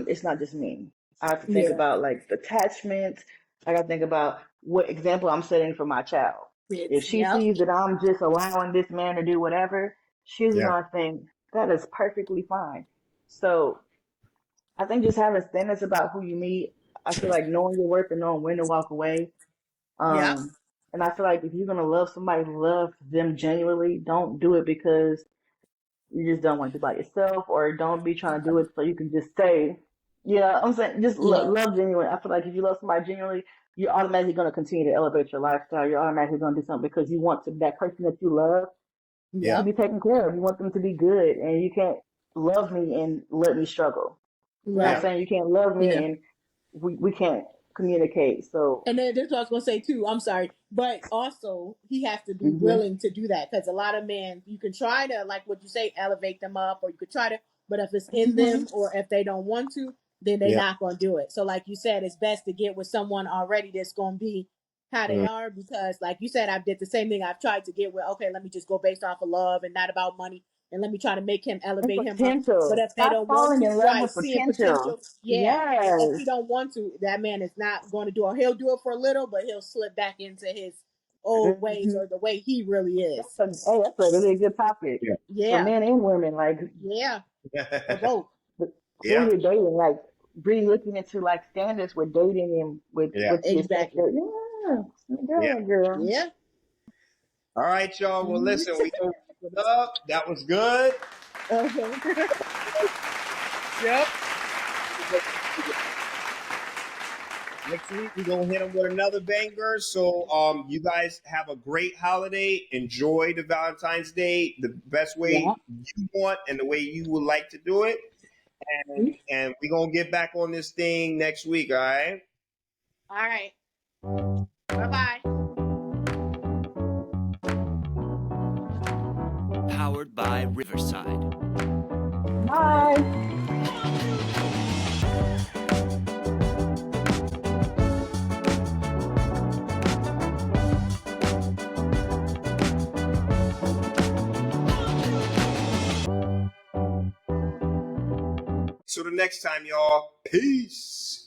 it's not just me. I have to think Yeah. about like the attachments. I got to think about what example I'm setting for my child. If It's she yep. sees that I'm just allowing this man to do whatever, she's yeah, gonna think that is perfectly fine. So I think just having standards about who you meet, I feel like knowing your worth and knowing when to walk away. Yep. Um, and I feel like if you're gonna love somebody, love them genuinely. Don't do it because you just don't want to do it by yourself, or don't be trying to do it so you can just say, Yeah, I'm saying just Yeah. love genuine. I feel like if you love somebody genuinely, you're automatically going to continue to elevate your lifestyle. You're automatically going to do something because you want to that person that you love Yeah. to Yep. be taken care of. You want them to be good, and you can't love me and let me struggle. You know what I'm Yeah. Right. saying? You can't love me Yeah. and we can't communicate. So, And then this is what I was gonna say too. I'm sorry, but also he has to be hmm willing to do that because a lot of men, you can try to like what you say, elevate them up, or you could try to, but if it's in hmm them or if they don't want to, then they're Yeah. not gonna do it. So like you said, it's best to get with someone already that's gonna be how they Mm. are because like you said, I did the same thing. I've tried to get with okay, let me just go based off of love and not about money, and let me try to make him and elevate him up. But potential. if they Stop don't want falling to, in love right, with seeing potential. potential, yeah. And if Yes. he don't want to, that man is not going to do it. He'll do it for a little, but he'll slip back into his old ways hmm or the way he really is. That's a really good topic Yeah. for Yeah, men and women. Like yeah, for both. when Yeah. you're dating, like really looking into like standards with dating and with Yeah. what you expect. Exactly. Yeah, Yeah. girl. Yeah. All right, y'all. Well, Mhm. listen, we gonna wrap it up. That was good. Okay. Yep. Next week we're gonna hit them with another banger. So you guys have a great holiday. Enjoy the Valentine's Day the best Yeah. way you want and the way you would like to do it. And we're gonna get back on this thing next week, all right? All right. Bye bye. Powered by Riverside. Bye. So the next time, y'all, peace.